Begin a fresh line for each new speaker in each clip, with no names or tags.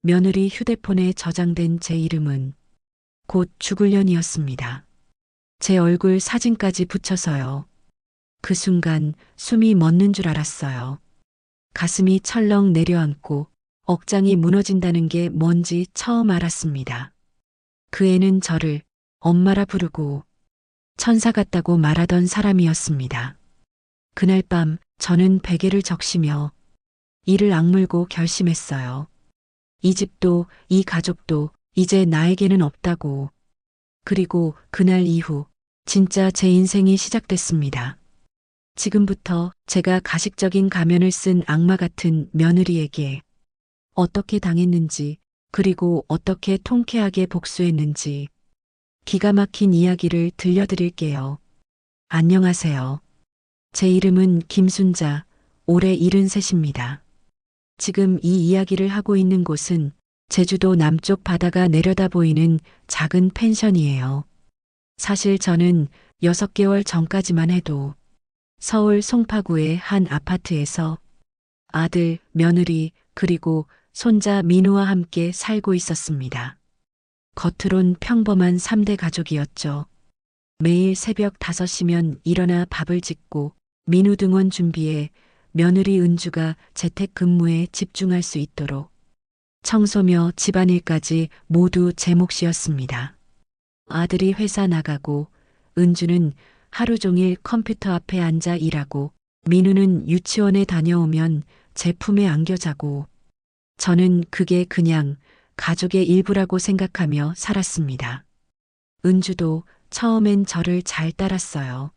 며느리 휴대폰에 저장된 제 이름은 곧 죽을년이었습니다. 제 얼굴 사진까지 붙여서요. 그 순간 숨이 멎는 줄 알았어요. 가슴이 철렁 내려앉고 억장이 무너진다는 게 뭔지 처음 알았습니다. 그 애는 저를 엄마라 부르고 천사 같다고 말하던 사람이었습니다. 그날 밤 저는 베개를 적시며 이를 악물고 결심했어요. 이 집도 이 가족도 이제 나에게는 없다고. 그리고 그날 이후 진짜 제 인생이 시작됐습니다. 지금부터 제가 가식적인 가면을 쓴 악마 같은 며느리에게 어떻게 당했는지, 그리고 어떻게 통쾌하게 복수했는지 기가 막힌 이야기를 들려드릴게요. 안녕하세요. 제 이름은 김순자, 올해 73입니다. 지금 이 이야기를 하고 있는 곳은 제주도 남쪽 바다가 내려다 보이는 작은 펜션이에요. 사실 저는 6개월 전까지만 해도 서울 송파구의 한 아파트에서 아들, 며느리, 그리고 손자 민우와 함께 살고 있었습니다. 겉으론 평범한 3대 가족이었죠. 매일 새벽 5시면 일어나 밥을 짓고 민우 등원 준비해 며느리 은주가 재택 근무에 집중할 수 있도록 청소며 집안일까지 모두 제 몫이었습니다. 아들이 회사 나가고 은주는 하루 종일 컴퓨터 앞에 앉아 일하고 민우는 유치원에 다녀오면 제 품에 안겨 자고 저는 그게 그냥 가족의 일부라고 생각하며 살았습니다. 은주도 처음엔 저를 잘 따랐어요.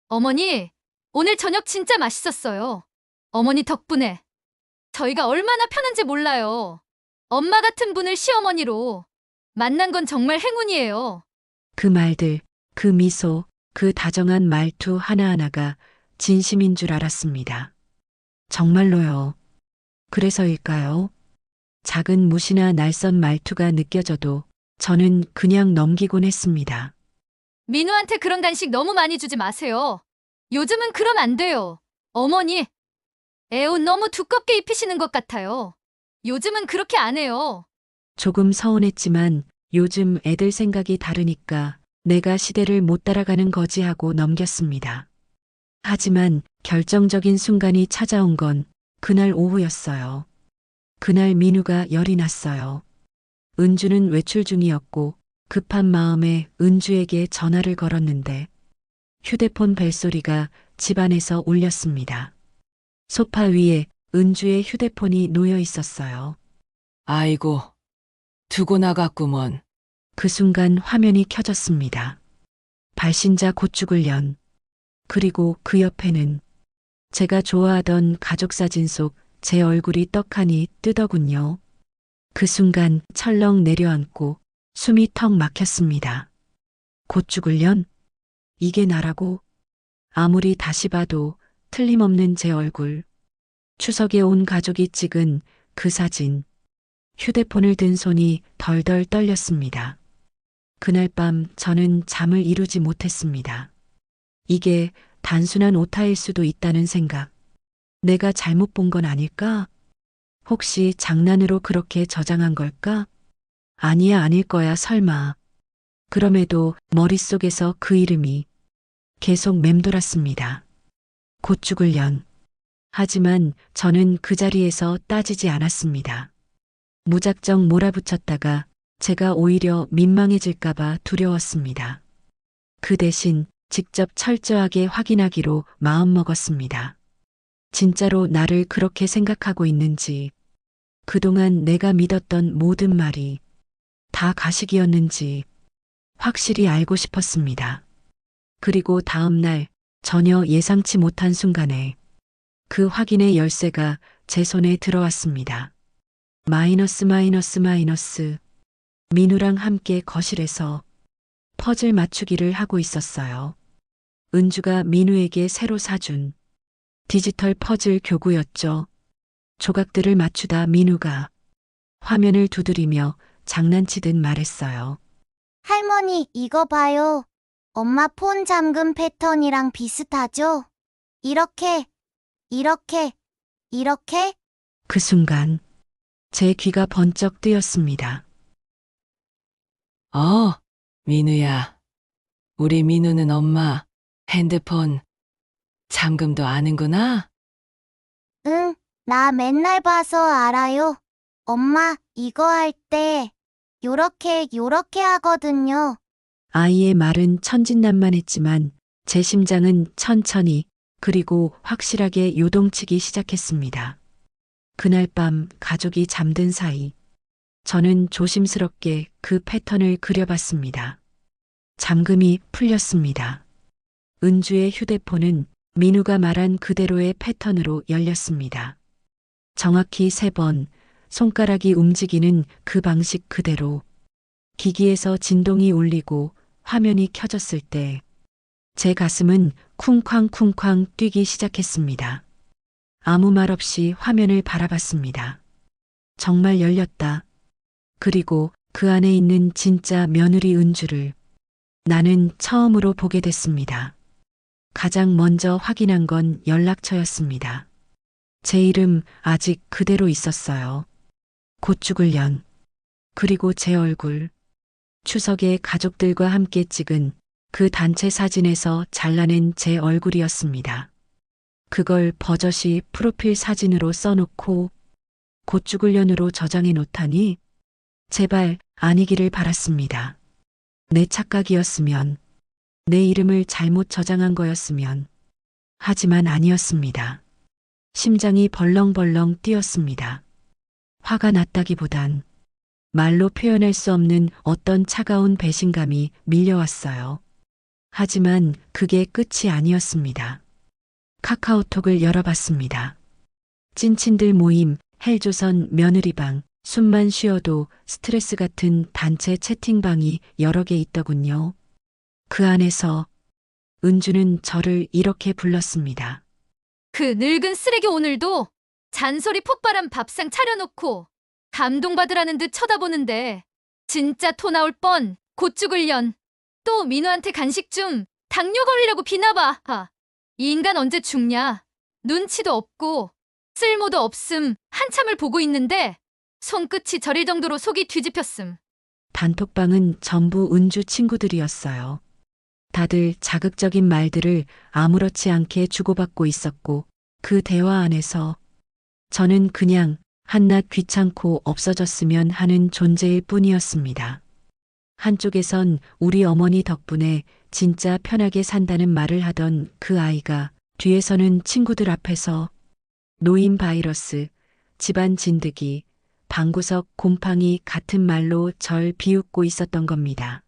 어머니, 오늘 저녁 진짜 맛있었어요. 어머니 덕분에 저희가 얼마나 편한지 몰라요. 엄마 같은 분을 시어머니로 만난 건 정말 행운이에요.
그 말들, 그 미소, 그 다정한 말투 하나하나가 진심인 줄 알았습니다. 정말로요. 그래서일까요? 작은 무시나 날선 말투가 느껴져도 저는 그냥 넘기곤 했습니다.
민우한테 그런 간식 너무 많이 주지 마세요. 요즘은 그럼 안 돼요. 어머니, 애 옷 너무 두껍게 입히시는 것 같아요. 요즘은 그렇게 안 해요.
조금 서운했지만 요즘 애들 생각이 다르니까 내가 시대를 못 따라가는 거지 하고 넘겼습니다. 하지만 결정적인 순간이 찾아온 건 그날 오후였어요. 그날 민우가 열이 났어요. 은주는 외출 중이었고 급한 마음에 은주에게 전화를 걸었는데 휴대폰 벨소리가 집안에서 울렸습니다. 소파 위에 은주의 휴대폰이 놓여 있었어요.
아이고, 두고 나갔구먼.
그 순간 화면이 켜졌습니다. 발신자 곧 죽을 년. 그리고 그 옆에는 제가 좋아하던 가족 사진 속 제 얼굴이 떡하니 뜨더군요. 그 순간 철렁 내려앉고 숨이 턱 막혔습니다. 곧 죽을 년? 이게 나라고? 아무리 다시 봐도 틀림없는 제 얼굴. 추석에 온 가족이 찍은 그 사진. 휴대폰을 든 손이 덜덜 떨렸습니다. 그날 밤 저는 잠을 이루지 못했습니다. 이게 단순한 오타일 수도 있다는 생각. 내가 잘못 본 건 아닐까? 혹시 장난으로 그렇게 저장한 걸까? 아니야, 아닐 거야, 설마. 그럼에도 머릿속에서 그 이름이 계속 맴돌았습니다. 곧 죽을 년. 하지만 저는 그 자리에서 따지지 않았습니다. 무작정 몰아붙였다가 제가 오히려 민망해질까봐 두려웠습니다. 그 대신 직접 철저하게 확인하기로 마음먹었습니다. 진짜로 나를 그렇게 생각하고 있는지, 그동안 내가 믿었던 모든 말이 다 가식이었는지 확실히 알고 싶었습니다. 그리고 다음 날 전혀 예상치 못한 순간에 그 확인의 열쇠가 제 손에 들어왔습니다. 마이너스 마이너스 마이너스. 민우랑 함께 거실에서 퍼즐 맞추기를 하고 있었어요. 은주가 민우에게 새로 사준 디지털 퍼즐 교구였죠. 조각들을 맞추다 민우가 화면을 두드리며 장난치듯 말했어요.
할머니, 이거 봐요. 엄마 폰 잠금 패턴이랑 비슷하죠? 이렇게, 이렇게, 이렇게?
그 순간 제 귀가 번쩍 뜨였습니다.
민우야. 우리 민우는 엄마 핸드폰 잠금도 아는구나?
응, 나 맨날 봐서 알아요. 엄마, 이거 할 때, 요렇게 하거든요.
아이의 말은 천진난만했지만 제 심장은 천천히 그리고 확실하게 요동치기 시작했습니다. 그날 밤 가족이 잠든 사이 저는 조심스럽게 그 패턴을 그려봤습니다. 잠금이 풀렸습니다. 은주의 휴대폰은 민우가 말한 그대로의 패턴으로 열렸습니다. 정확히 3번 손가락이 움직이는 그 방식 그대로 기기에서 진동이 울리고 화면이 켜졌을 때 제 가슴은 쿵쾅쿵쾅 뛰기 시작했습니다. 아무 말 없이 화면을 바라봤습니다. 정말 열렸다. 그리고 그 안에 있는 진짜 며느리 은주를 나는 처음으로 보게 됐습니다. 가장 먼저 확인한 건 연락처였습니다. 제 이름 아직 그대로 있었어요. 곧 죽을 년. 그리고 제 얼굴. 추석에 가족들과 함께 찍은 그 단체 사진에서 잘라낸 제 얼굴이었습니다. 그걸 버젓이 프로필 사진으로 써놓고 곧 죽을 년으로 저장해 놓다니 제발 아니기를 바랐습니다. 내 착각이었으면, 내 이름을 잘못 저장한 거였으면. 하지만 아니었습니다. 심장이 벌렁벌렁 뛰었습니다. 화가 났다기보단 말로 표현할 수 없는 어떤 차가운 배신감이 밀려왔어요. 하지만 그게 끝이 아니었습니다. 카카오톡을 열어봤습니다. 찐친들 모임, 헬조선 며느리방, 숨만 쉬어도 스트레스 같은 단체 채팅방이 여러 개 있더군요. 그 안에서 은주는 저를 이렇게 불렀습니다.
그 늙은 쓰레기 오늘도 잔소리 폭발한 밥상 차려놓고 감동받으라는 듯 쳐다보는데 진짜 토 나올 뻔. 곧 죽을 년. 또 민우한테 간식 좀 당뇨 걸리라고 비나봐. 이 인간 언제 죽냐. 눈치도 없고 쓸모도 없음. 한참을 보고 있는데 손끝이 저릴 정도로 속이 뒤집혔음.
단톡방은 전부 은주 친구들이었어요. 다들 자극적인 말들을 아무렇지 않게 주고받고 있었고 그 대화 안에서 저는 그냥 한낱 귀찮고 없어졌으면 하는 존재일 뿐이었습니다. 한쪽에선 우리 어머니 덕분에 진짜 편하게 산다는 말을 하던 그 아이가 뒤에서는 친구들 앞에서 노인 바이러스, 집안 진드기, 방구석 곰팡이 같은 말로 절 비웃고 있었던 겁니다.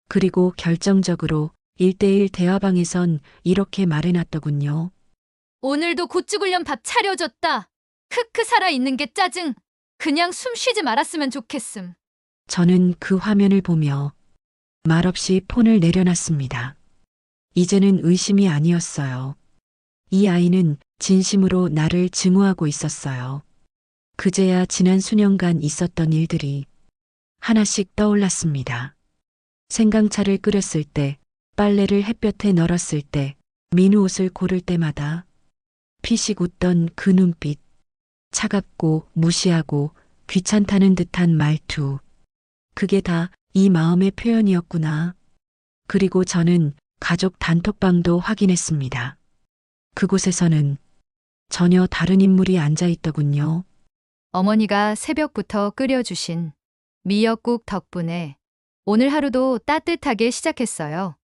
그리고 결정적으로 1대1 대화방에선 이렇게 말해놨더군요.
오늘도 곧 죽을 년 밥 차려줬다. 크크 살아있는 게 짜증. 그냥 숨 쉬지 말았으면 좋겠음.
저는 그 화면을 보며 말없이 폰을 내려놨습니다. 이제는 의심이 아니었어요. 이 아이는 진심으로 나를 증오하고 있었어요. 그제야 지난 수년간 있었던 일들이 하나씩 떠올랐습니다. 생강차를 끓였을 때, 빨래를 햇볕에 널었을 때, 민우 옷을 고를 때마다 피식 웃던 그 눈빛, 차갑고 무시하고 귀찮다는 듯한 말투. 그게 다 이 마음의 표현이었구나. 그리고 저는 가족 단톡방도 확인했습니다. 그곳에서는 전혀 다른 인물이 앉아 있더군요.
어머니가 새벽부터 끓여주신 미역국 덕분에 오늘 하루도 따뜻하게 시작했어요.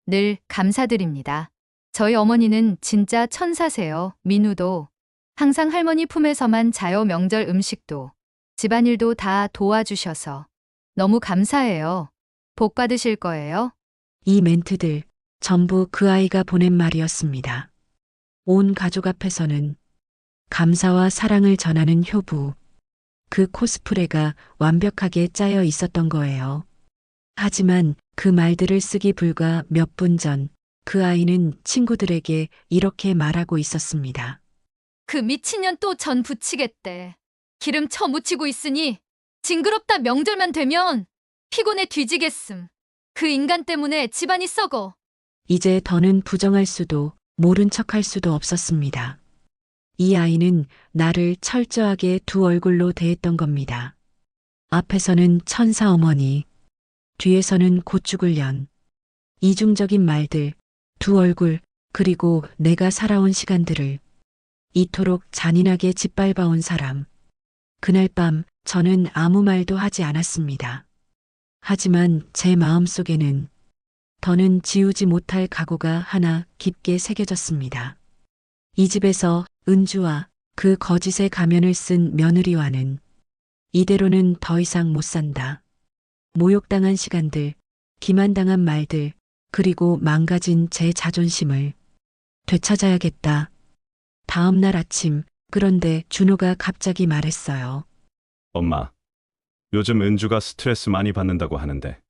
늘 감사드립니다. 저희 어머니는 진짜 천사세요. 민우도 항상 할머니 품에서만 자요. 명절 음식도 집안일도 다 도와주셔서 너무 감사해요. 복 받으실 거예요.
이 멘트들 전부 그 아이가 보낸 말이었습니다. 온 가족 앞에서는 감사와 사랑을 전하는 효부. 그 코스프레가 완벽하게 짜여 있었던 거예요. 하지만 그 말들을 쓰기 불과 몇 분 전 그 아이는 친구들에게 이렇게 말하고 있었습니다.
그 미친년 또 전 부치겠대. 기름 쳐묻히고 있으니 징그럽다. 명절만 되면 피곤해 뒤지겠음. 그 인간 때문에 집안이 썩어.
이제 더는 부정할 수도 모른 척할 수도 없었습니다. 이 아이는 나를 철저하게 두 얼굴로 대했던 겁니다. 앞에서는 천사 어머니, 뒤에서는 곧 죽을 년. 이중적인 말들, 두 얼굴, 그리고 내가 살아온 시간들을 이토록 잔인하게 짓밟아온 사람. 그날 밤 저는 아무 말도 하지 않았습니다. 하지만 제 마음속에는 더는 지우지 못할 각오가 하나 깊게 새겨졌습니다. 이 집에서 은주와 그 거짓의 가면을 쓴 며느리와는 이대로는 더 이상 못 산다. 모욕당한 시간들, 기만당한 말들, 그리고 망가진 제 자존심을 되찾아야겠다. 다음 날 아침, 그런데 준호가 갑자기 말했어요.
엄마, 요즘 은주가 스트레스 많이 받는다고 하는데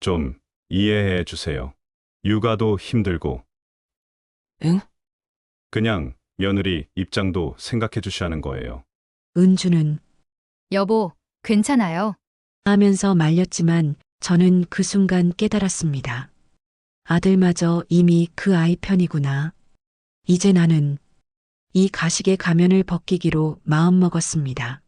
좀 이해해 주세요. 육아도 힘들고
응?
그냥 며느리 입장도 생각해 주시라는 거예요.
은주는
여보, 괜찮아요.
하면서 말렸지만 저는 그 순간 깨달았습니다. 아들마저 이미 그 아이 편이구나. 이제 나는 이 가식의 가면을 벗기기로 마음먹었습니다.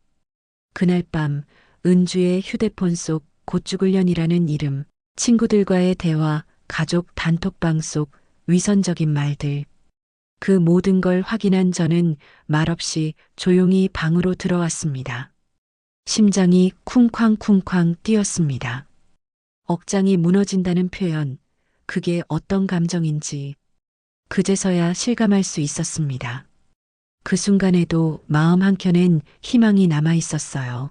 그날 밤 은주의 휴대폰 속 곧 죽을 년이라는 이름, 친구들과의 대화, 가족 단톡방 속 위선적인 말들. 그 모든 걸 확인한 저는 말없이 조용히 방으로 들어왔습니다. 심장이 쿵쾅쿵쾅 뛰었습니다. 억장이 무너진다는 표현, 그게 어떤 감정인지 그제서야 실감할 수 있었습니다. 그 순간에도 마음 한켠엔 희망이 남아 있었어요.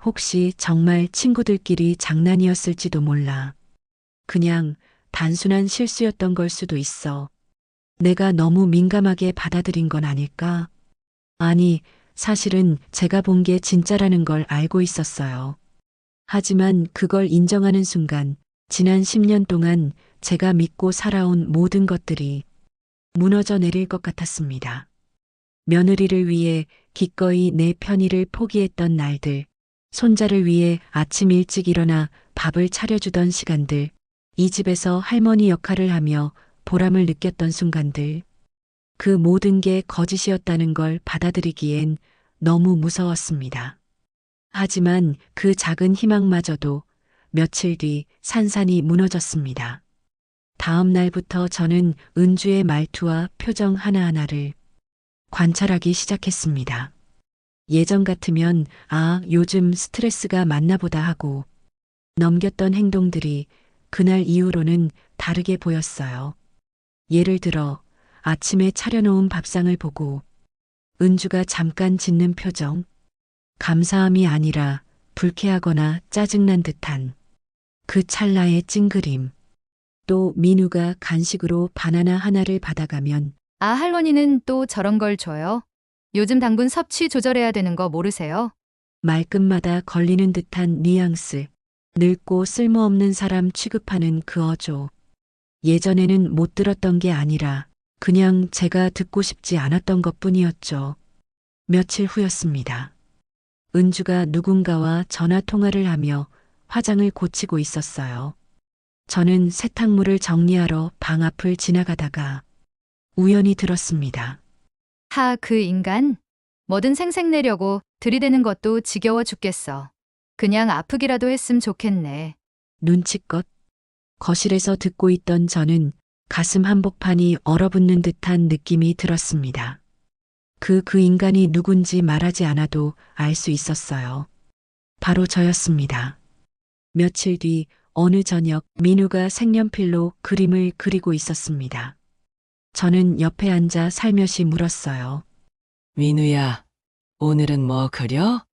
혹시 정말 친구들끼리 장난이었을지도 몰라. 그냥 단순한 실수였던 걸 수도 있어. 내가 너무 민감하게 받아들인 건 아닐까? 아니, 사실은 제가 본 게 진짜라는 걸 알고 있었어요. 하지만 그걸 인정하는 순간, 지난 10년 동안 제가 믿고 살아온 모든 것들이 무너져 내릴 것 같았습니다. 며느리를 위해 기꺼이 내 편의를 포기했던 날들, 손자를 위해 아침 일찍 일어나 밥을 차려주던 시간들, 이 집에서 할머니 역할을 하며 보람을 느꼈던 순간들, 그 모든 게 거짓이었다는 걸 받아들이기엔 너무 무서웠습니다. 하지만 그 작은 희망마저도 며칠 뒤 산산이 무너졌습니다. 다음 날부터 저는 은주의 말투와 표정 하나하나를 관찰하기 시작했습니다. 예전 같으면 요즘 스트레스가 많나 보다 하고 넘겼던 행동들이 그날 이후로는 다르게 보였어요. 예를 들어 아침에 차려놓은 밥상을 보고 은주가 잠깐 짓는 표정, 감사함이 아니라 불쾌하거나 짜증난 듯한 그 찰나의 찡그림, 또 민우가 간식으로 바나나 하나를 받아가면
아, 할머니는 또 저런 걸 줘요? 요즘 당분 섭취 조절해야 되는 거 모르세요?
말끝마다 걸리는 듯한 뉘앙스, 늙고 쓸모없는 사람 취급하는 그 어조. 예전에는 못 들었던 게 아니라 그냥 제가 듣고 싶지 않았던 것뿐이었죠. 며칠 후였습니다. 은주가 누군가와 전화 통화를 하며 화장을 고치고 있었어요. 저는 세탁물을 정리하러 방 앞을 지나가다가 우연히 들었습니다.
그 인간? 뭐든 생색내려고 들이대는 것도 지겨워 죽겠어. 그냥 아프기라도 했음 좋겠네.
눈치껏 거실에서 듣고 있던 저는 가슴 한복판이 얼어붙는 듯한 느낌이 들었습니다. 그 인간이 누군지 말하지 않아도 알 수 있었어요. 바로 저였습니다. 며칠 뒤 어느 저녁 민우가 색연필로 그림을 그리고 있었습니다. 저는 옆에 앉아 살며시 물었어요.
민우야, 오늘은 뭐 그려?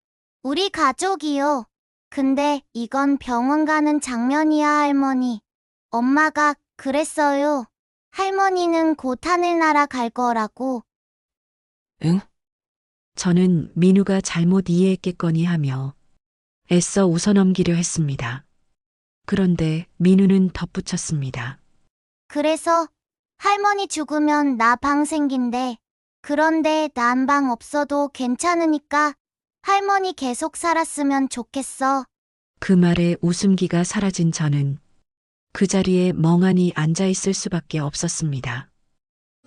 우리 가족이요. 근데 이건 병원 가는 장면이야, 할머니. 엄마가 그랬어요. 할머니는 곧 하늘나라 갈 거라고.
응?
저는 민우가 잘못 이해했겠거니 하며 애써 웃어넘기려 했습니다. 그런데 민우는 덧붙였습니다.
그래서 할머니 죽으면 나 방 생긴대. 그런데 난 방 없어도 괜찮으니까 할머니 계속 살았으면 좋겠어.
그 말에 웃음기가 사라진 저는 그 자리에 멍하니 앉아 있을 수밖에 없었습니다.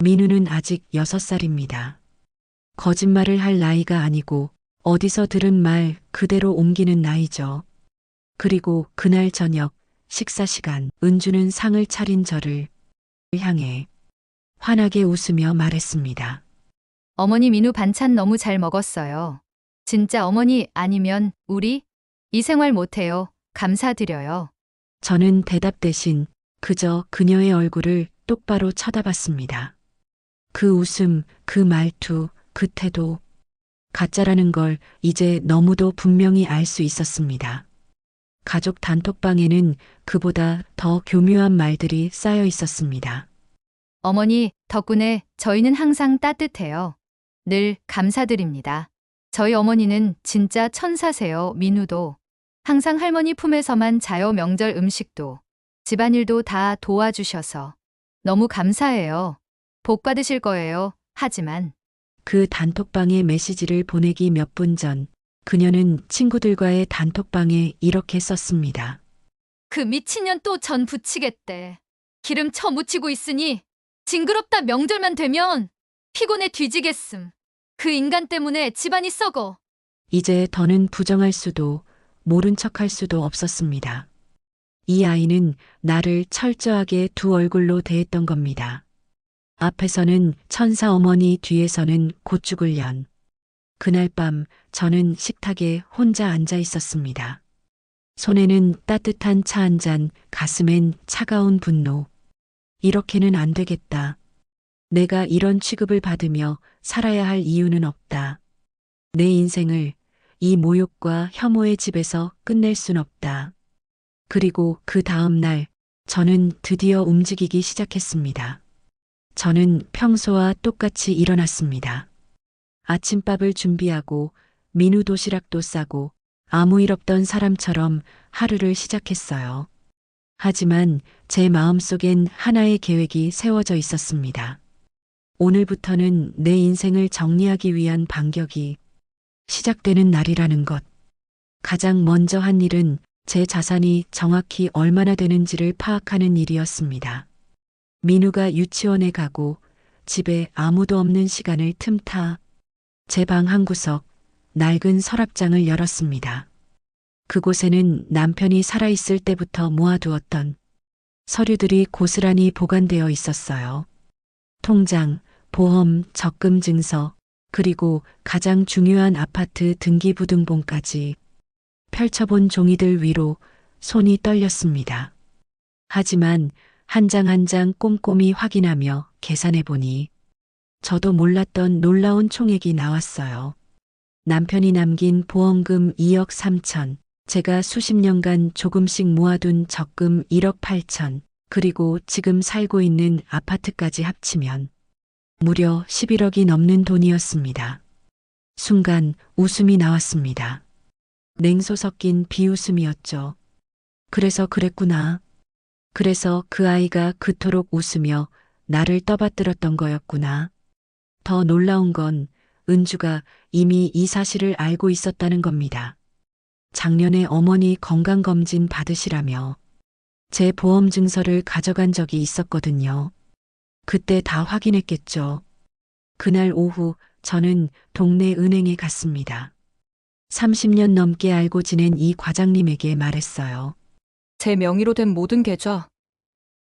민우는 아직 6살입니다. 거짓말을 할 나이가 아니고 어디서 들은 말 그대로 옮기는 나이죠. 그리고 그날 저녁 식사 시간 은주는 상을 차린 저를 향해 환하게 웃으며 말했습니다.
어머니 민우 반찬 너무 잘 먹었어요. 진짜 어머니 아니면 우리 이 생활 못해요. 감사드려요.
저는 대답 대신 그저 그녀의 얼굴을 똑바로 쳐다봤습니다. 그 웃음, 그 말투, 그 태도, 가짜라는 걸 이제 너무도 분명히 알 수 있었습니다. 가족 단톡방에는 그보다 더 교묘한 말들이 쌓여 있었습니다.
어머니 덕분에 저희는 항상 따뜻해요. 늘 감사드립니다. 저희 어머니는 진짜 천사세요. 민우도 항상 할머니 품에서만 자요. 명절 음식도 집안일도 다 도와주셔서 너무 감사해요. 복 받으실 거예요. 하지만
그 단톡방에 메시지를 보내기 몇 분 전, 그녀는 친구들과의 단톡방에 이렇게 썼습니다.
그 미친년 또 전 부치겠대. 기름 쳐묻히고 있으니 징그럽다. 명절만 되면 피곤해 뒤지겠음. 그 인간 때문에 집안이 썩어.
이제 더는 부정할 수도 모른 척할 수도 없었습니다. 이 아이는 나를 철저하게 두 얼굴로 대했던 겁니다. 앞에서는 천사 어머니, 뒤에서는 곧 죽을 년. 그날 밤 저는 식탁에 혼자 앉아 있었습니다. 손에는 따뜻한 차 한 잔, 가슴엔 차가운 분노. 이렇게는 안 되겠다. 내가 이런 취급을 받으며 살아야 할 이유는 없다. 내 인생을 이 모욕과 혐오의 집에서 끝낼 순 없다. 그리고 그 다음 날 저는 드디어 움직이기 시작했습니다. 저는 평소와 똑같이 일어났습니다. 아침밥을 준비하고 민우 도시락도 싸고 아무 일 없던 사람처럼 하루를 시작했어요. 하지만 제 마음속엔 하나의 계획이 세워져 있었습니다. 오늘부터는 내 인생을 정리하기 위한 반격이 시작되는 날이라는 것. 가장 먼저 한 일은 제 자산이 정확히 얼마나 되는지를 파악하는 일이었습니다. 민우가 유치원에 가고 집에 아무도 없는 시간을 틈타 제 방 한 구석 낡은 서랍장을 열었습니다. 그곳에는 남편이 살아있을 때부터 모아두었던 서류들이 고스란히 보관되어 있었어요. 통장, 보험, 적금 증서, 그리고 가장 중요한 아파트 등기부등본까지 펼쳐본 종이들 위로 손이 떨렸습니다. 하지만 한 장 한 장 꼼꼼히 확인하며 계산해보니 저도 몰랐던 놀라운 총액이 나왔어요. 남편이 남긴 보험금 2억 3천, 제가 수십 년간 조금씩 모아둔 적금 1억 8천, 그리고 지금 살고 있는 아파트까지 합치면 무려 11억이 넘는 돈이었습니다. 순간 웃음이 나왔습니다. 냉소 섞인 비웃음이었죠. 그래서 그랬구나. 그래서 그 아이가 그토록 웃으며 나를 떠받들었던 거였구나. 더 놀라운 건 은주가 이미 이 사실을 알고 있었다는 겁니다. 작년에 어머니 건강검진 받으시라며 제 보험 증서를 가져간 적이 있었거든요. 그때 다 확인했겠죠. 그날 오후 저는 동네 은행에 갔습니다. 30년 넘게 알고 지낸 이 과장님에게 말했어요.
제 명의로 된 모든 계좌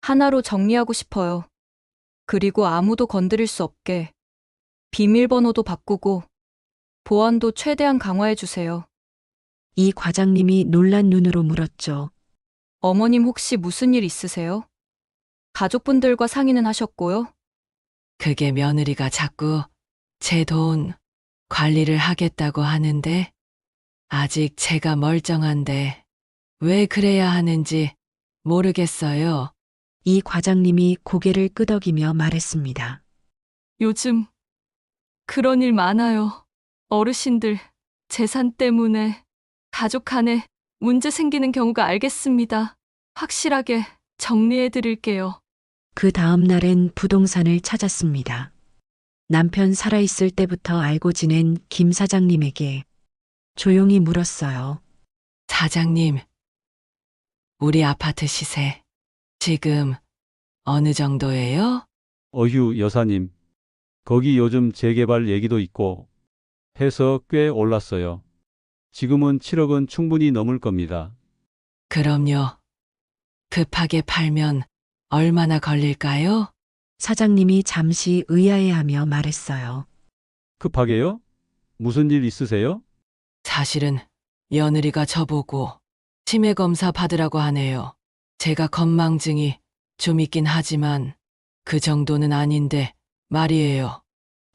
하나로 정리하고 싶어요. 그리고 아무도 건드릴 수 없게 비밀번호도 바꾸고 보안도 최대한 강화해 주세요.
이 과장님이 놀란 눈으로 물었죠.
어머님 혹시 무슨 일 있으세요? 가족분들과 상의는 하셨고요?
그게 며느리가 자꾸 제 돈 관리를 하겠다고 하는데 아직 제가 멀쩡한데 왜 그래야 하는지 모르겠어요.
이 과장님이 고개를 끄덕이며 말했습니다.
요즘 그런 일 많아요. 어르신들 재산 때문에 가족 간에 문제 생기는 경우가 알겠습니다. 확실하게 정리해 드릴게요.
그 다음 날엔 부동산을 찾았습니다. 남편 살아있을 때부터 알고 지낸 김 사장님에게 조용히 물었어요.
사장님, 우리 아파트 시세 지금 어느 정도예요?
어휴, 여사님. 거기 요즘 재개발 얘기도 있고 해서 꽤 올랐어요. 지금은 7억은 충분히 넘을 겁니다.
그럼요. 급하게 팔면 얼마나 걸릴까요?
사장님이 잠시 의아해하며 말했어요.
급하게요? 무슨 일 있으세요?
사실은 며느리가 저보고 치매 검사 받으라고 하네요. 제가 건망증이 좀 있긴 하지만 그 정도는 아닌데 말이에요.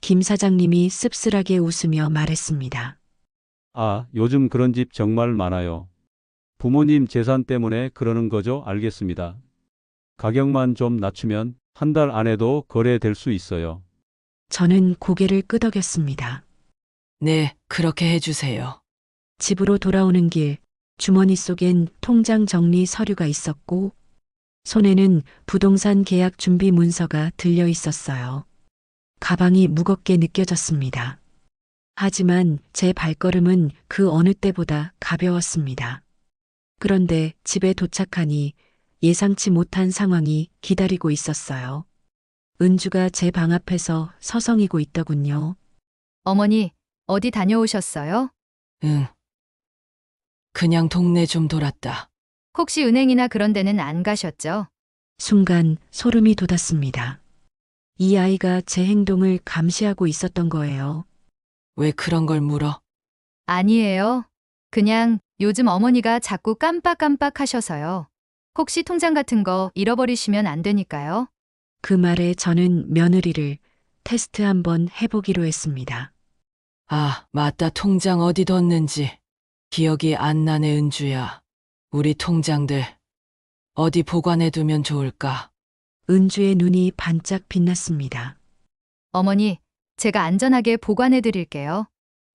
김 사장님이 씁쓸하게 웃으며 말했습니다.
아, 요즘 그런 집 정말 많아요. 부모님 재산 때문에 그러는 거죠? 알겠습니다. 가격만 좀 낮추면 한 달 안에도 거래될 수 있어요.
저는 고개를 끄덕였습니다.
네, 그렇게 해주세요.
집으로 돌아오는 길, 주머니 속엔 통장 정리 서류가 있었고, 손에는 부동산 계약 준비 문서가 들려 있었어요. 가방이 무겁게 느껴졌습니다. 하지만 제 발걸음은 그 어느 때보다 가벼웠습니다. 그런데 집에 도착하니 예상치 못한 상황이 기다리고 있었어요. 은주가 제 방 앞에서 서성이고 있더군요.
어머니, 어디 다녀오셨어요?
응. 그냥 동네 좀 돌았다.
혹시 은행이나 그런 데는 안 가셨죠?
순간 소름이 돋았습니다. 이 아이가 제 행동을 감시하고 있었던 거예요.
왜 그런 걸 물어?
아니에요. 그냥 요즘 어머니가 자꾸 깜빡깜빡 하셔서요. 혹시 통장 같은 거 잃어버리시면 안 되니까요.
그 말에 저는 며느리를 테스트 한번 해보기로 했습니다.
아, 맞다. 통장 어디 뒀는지 기억이 안 나네, 은주야. 우리 통장들 어디 보관해두면 좋을까?
은주의 눈이 반짝 빛났습니다.
어머니, 제가 안전하게 보관해 드릴게요.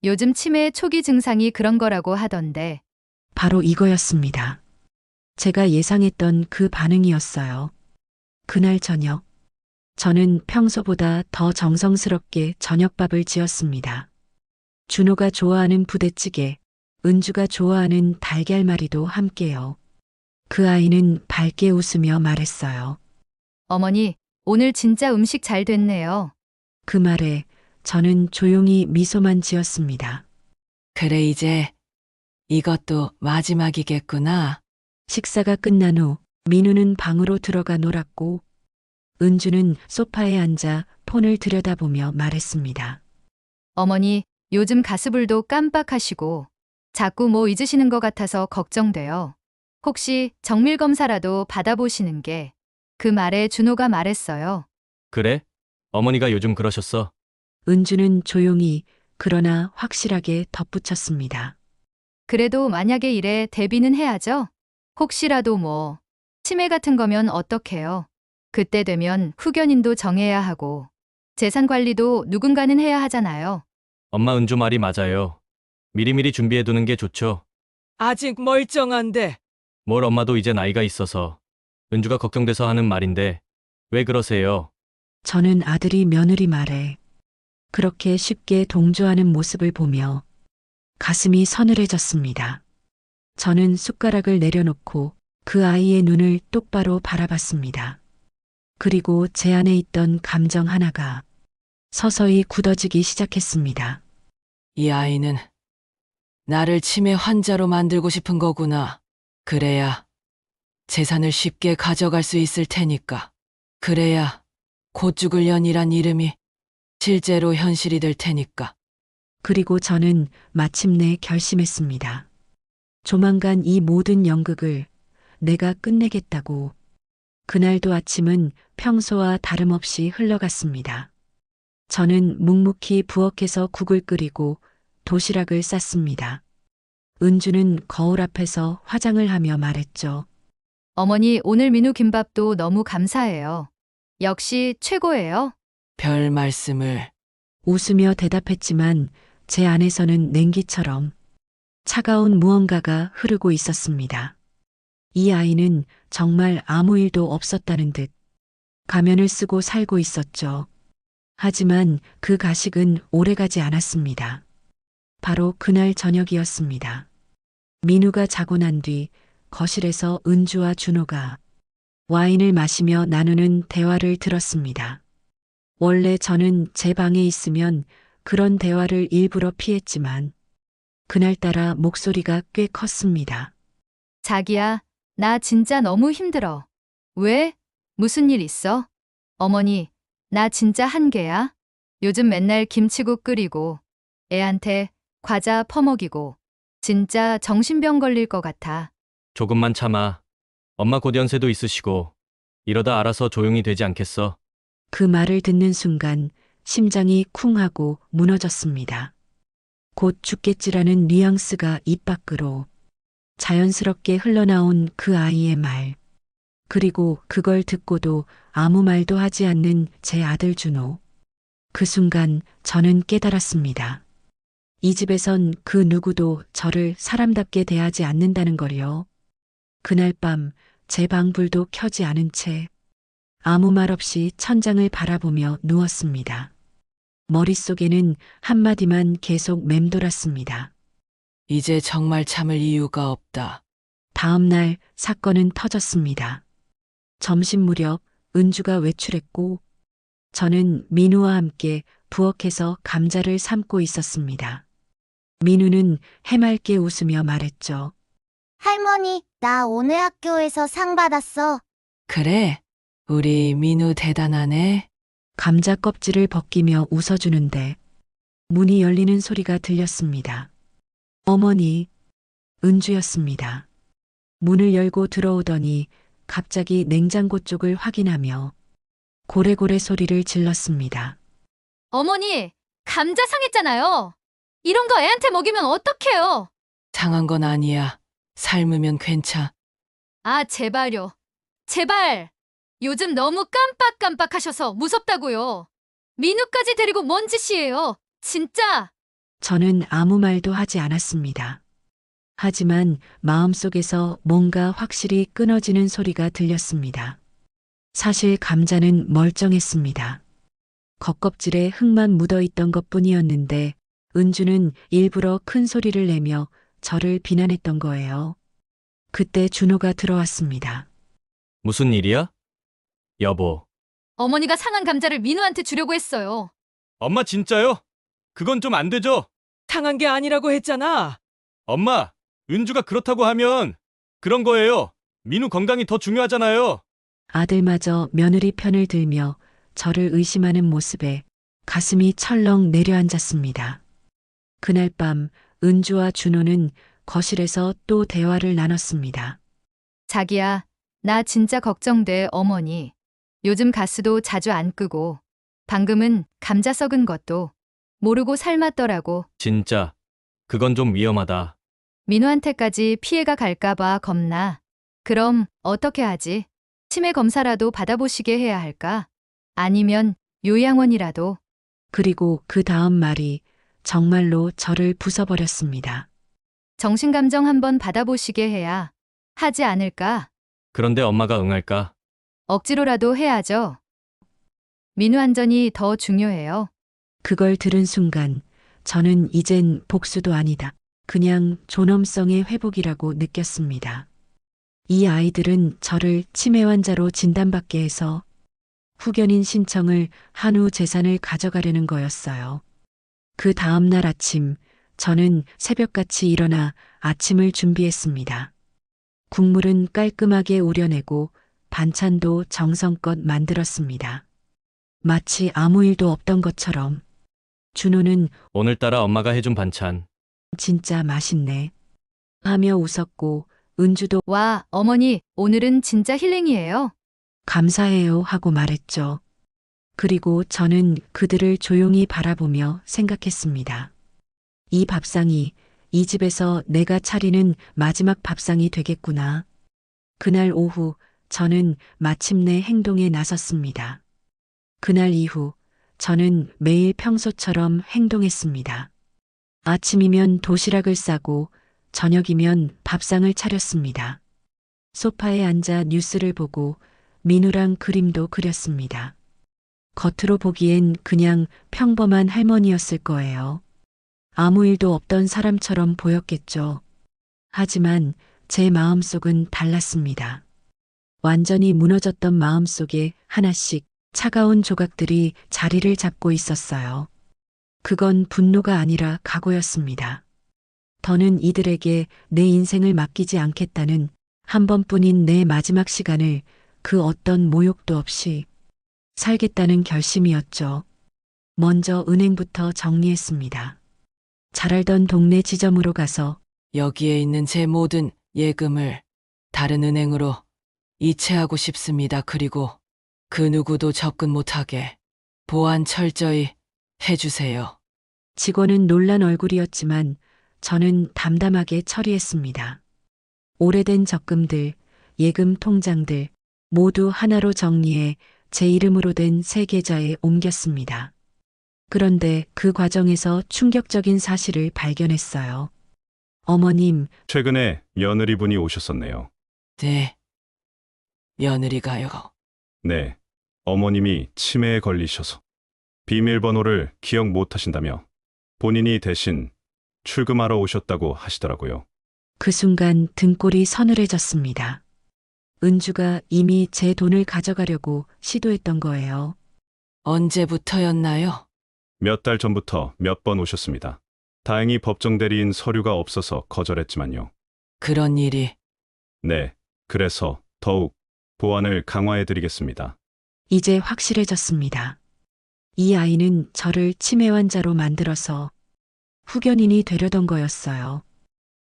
요즘 치매 초기 증상이 그런 거라고 하던데.
바로 이거였습니다. 제가 예상했던 그 반응이었어요. 그날 저녁, 저는 평소보다 더 정성스럽게 저녁밥을 지었습니다. 준호가 좋아하는 부대찌개, 은주가 좋아하는 달걀말이도 함께요. 그 아이는 밝게 웃으며 말했어요.
어머니, 오늘 진짜 음식 잘 됐네요.
그 말에 저는 조용히 미소만 지었습니다.
그래, 이제 이것도 마지막이겠구나.
식사가 끝난 후 민우는 방으로 들어가 놀았고 은주는 소파에 앉아 폰을 들여다보며 말했습니다.
어머니, 요즘 가스불도 깜빡하시고 자꾸 뭐 잊으시는 것 같아서 걱정돼요. 혹시 정밀검사라도 받아보시는 게. 그 말에 준호가 말했어요.
그래? 어머니가 요즘 그러셨어.
은주는 조용히 그러나 확실하게 덧붙였습니다.
그래도 만약에 이래 대비는 해야죠. 혹시라도 뭐 치매 같은 거면 어떡해요. 그때 되면 후견인도 정해야 하고 재산 관리도 누군가는 해야 하잖아요.
엄마 은주 말이 맞아요. 미리미리 준비해두는 게 좋죠.
아직 멀쩡한데.
뭘 엄마도 이제 나이가 있어서 은주가 걱정돼서 하는 말인데 왜 그러세요?
저는 아들이 며느리 말에 그렇게 쉽게 동조하는 모습을 보며 가슴이 서늘해졌습니다. 저는 숟가락을 내려놓고 그 아이의 눈을 똑바로 바라봤습니다. 그리고 제 안에 있던 감정 하나가 서서히 굳어지기 시작했습니다.
이 아이는 나를 치매 환자로 만들고 싶은 거구나. 그래야 재산을 쉽게 가져갈 수 있을 테니까. 그래야 곧 죽을 년이란 이름이 실제로 현실이 될 테니까.
그리고 저는 마침내 결심했습니다. 조만간 이 모든 연극을 내가 끝내겠다고. 그날도 아침은 평소와 다름없이 흘러갔습니다. 저는 묵묵히 부엌에서 국을 끓이고 도시락을 쌌습니다. 은주는 거울 앞에서 화장을 하며 말했죠.
어머니, 오늘 민우 김밥도 너무 감사해요. 역시 최고예요.
별 말씀을.
웃으며 대답했지만 제 안에서는 냉기처럼 차가운 무언가가 흐르고 있었습니다. 이 아이는 정말 아무 일도 없었다는 듯 가면을 쓰고 살고 있었죠. 하지만 그 가식은 오래가지 않았습니다. 바로 그날 저녁이었습니다. 민우가 자고 난 뒤 거실에서 은주와 준호가 와인을 마시며 나누는 대화를 들었습니다. 원래 저는 제 방에 있으면 그런 대화를 일부러 피했지만 그날따라 목소리가 꽤 컸습니다.
자기야, 나 진짜 너무 힘들어. 왜? 무슨 일 있어? 어머니, 나 진짜 한계야. 요즘 맨날 김치국 끓이고 애한테 과자 퍼먹이고 진짜 정신병 걸릴 것 같아.
조금만 참아. 엄마 곧 연세도 있으시고 이러다 알아서 조용히 되지 않겠어?
그 말을 듣는 순간 심장이 쿵 하고 무너졌습니다. 곧 죽겠지라는 뉘앙스가 입 밖으로 자연스럽게 흘러나온 그 아이의 말. 그리고 그걸 듣고도 아무 말도 하지 않는 제 아들 준호. 그 순간 저는 깨달았습니다. 이 집에선 그 누구도 저를 사람답게 대하지 않는다는 걸요. 그날 밤 제 방불도 켜지 않은 채 아무 말 없이 천장을 바라보며 누웠습니다. 머릿속에는 한마디만 계속 맴돌았습니다.
이제 정말 참을 이유가 없다.
다음 날 사건은 터졌습니다. 점심 무렵 은주가 외출했고 저는 민우와 함께 부엌에서 감자를 삶고 있었습니다. 민우는 해맑게 웃으며 말했죠.
할머니, 나 오늘 학교에서 상 받았어.
그래? 우리 민우 대단하네.
감자 껍질을 벗기며 웃어주는데 문이 열리는 소리가 들렸습니다. 어머니, 은주였습니다. 문을 열고 들어오더니 갑자기 냉장고 쪽을 확인하며 고래고래 소리를 질렀습니다.
어머니, 감자 상했잖아요. 이런 거 애한테 먹이면 어떡해요?
상한 건 아니야. 삶으면 괜찮.
아, 제발요. 제발. 요즘 너무 깜빡깜빡하셔서 무섭다고요. 민우까지 데리고 뭔 짓이에요? 진짜.
저는 아무 말도 하지 않았습니다. 하지만 마음속에서 뭔가 확실히 끊어지는 소리가 들렸습니다. 사실 감자는 멀쩡했습니다. 겉껍질에 흙만 묻어있던 것뿐이었는데 은주는 일부러 큰 소리를 내며 저를 비난했던 거예요. 그때 준호가 들어왔습니다.
무슨 일이야? 여보.
어머니가 상한 감자를 민우한테 주려고 했어요.
엄마 진짜요? 그건 좀 안 되죠?
상한 게 아니라고 했잖아.
엄마, 은주가 그렇다고 하면 그런 거예요. 민우 건강이 더 중요하잖아요.
아들마저 며느리 편을 들며 저를 의심하는 모습에 가슴이 철렁 내려앉았습니다. 그날 밤 은주와 준호는 거실에서 또 대화를 나눴습니다.
자기야, 나 진짜 걱정돼, 어머니. 요즘 가스도 자주 안 끄고 방금은 감자 썩은 것도 모르고 삶았더라고.
진짜. 그건 좀 위험하다.
민우한테까지 피해가 갈까봐 겁나. 그럼 어떻게 하지? 치매 검사라도 받아보시게 해야 할까? 아니면 요양원이라도.
그리고 그 다음 말이 정말로 저를 부숴버렸습니다.
정신감정 한번 받아보시게 해야 하지 않을까?
그런데 엄마가 응할까?
억지로라도 해야죠. 민우 안전이 더 중요해요.
그걸 들은 순간 저는 이젠 복수도 아니다. 그냥 존엄성의 회복이라고 느꼈습니다. 이 아이들은 저를 치매 환자로 진단받게 해서 후견인 신청을 한 후 재산을 가져가려는 거였어요. 그 다음 날 아침 저는 새벽같이 일어나 아침을 준비했습니다. 국물은 깔끔하게 우려내고 반찬도 정성껏 만들었습니다. 마치 아무 일도 없던 것처럼. 준호는
오늘따라 엄마가 해준 반찬.
진짜 맛있네 하며 웃었고 은주도
와, 어머니, 오늘은 진짜 힐링이에요.
감사해요 하고 말했죠. 그리고 저는 그들을 조용히 바라보며 생각했습니다. 이 밥상이 이 집에서 내가 차리는 마지막 밥상이 되겠구나. 그날 오후 저는 마침내 행동에 나섰습니다. 그날 이후 저는 매일 평소처럼 행동했습니다. 아침이면 도시락을 싸고 저녁이면 밥상을 차렸습니다. 소파에 앉아 뉴스를 보고 민우랑 그림도 그렸습니다. 겉으로 보기엔 그냥 평범한 할머니였을 거예요. 아무 일도 없던 사람처럼 보였겠죠. 하지만 제 마음속은 달랐습니다. 완전히 무너졌던 마음속에 하나씩 차가운 조각들이 자리를 잡고 있었어요. 그건 분노가 아니라 각오였습니다. 더는 이들에게 내 인생을 맡기지 않겠다는 한 번뿐인 내 마지막 시간을 그 어떤 모욕도 없이 살겠다는 결심이었죠. 먼저 은행부터 정리했습니다. 잘 알던 동네 지점으로 가서
여기에 있는 제 모든 예금을 다른 은행으로 이체하고 싶습니다. 그리고 그 누구도 접근 못하게 보안 철저히 해주세요.
직원은 놀란 얼굴이었지만 저는 담담하게 처리했습니다. 오래된 적금들, 예금 통장들 모두 하나로 정리해 제 이름으로 된 새 계좌에 옮겼습니다. 그런데 그 과정에서 충격적인 사실을 발견했어요. 어머님,
최근에 며느리 분이 오셨었네요.
네. 며느리가요.
네. 어머님이 치매에 걸리셔서 비밀번호를 기억 못 하신다며 본인이 대신 출금하러 오셨다고 하시더라고요.
그 순간 등골이 서늘해졌습니다. 은주가 이미 제 돈을 가져가려고 시도했던 거예요.
언제부터였나요?
몇 달 전부터 몇 번 오셨습니다. 다행히 법정 대리인 서류가 없어서 거절했지만요.
그런 일이
네. 그래서 더욱 보안을 강화해 드리겠습니다.
이제 확실해졌습니다. 이 아이는 저를 치매 환자로 만들어서 후견인이 되려던 거였어요.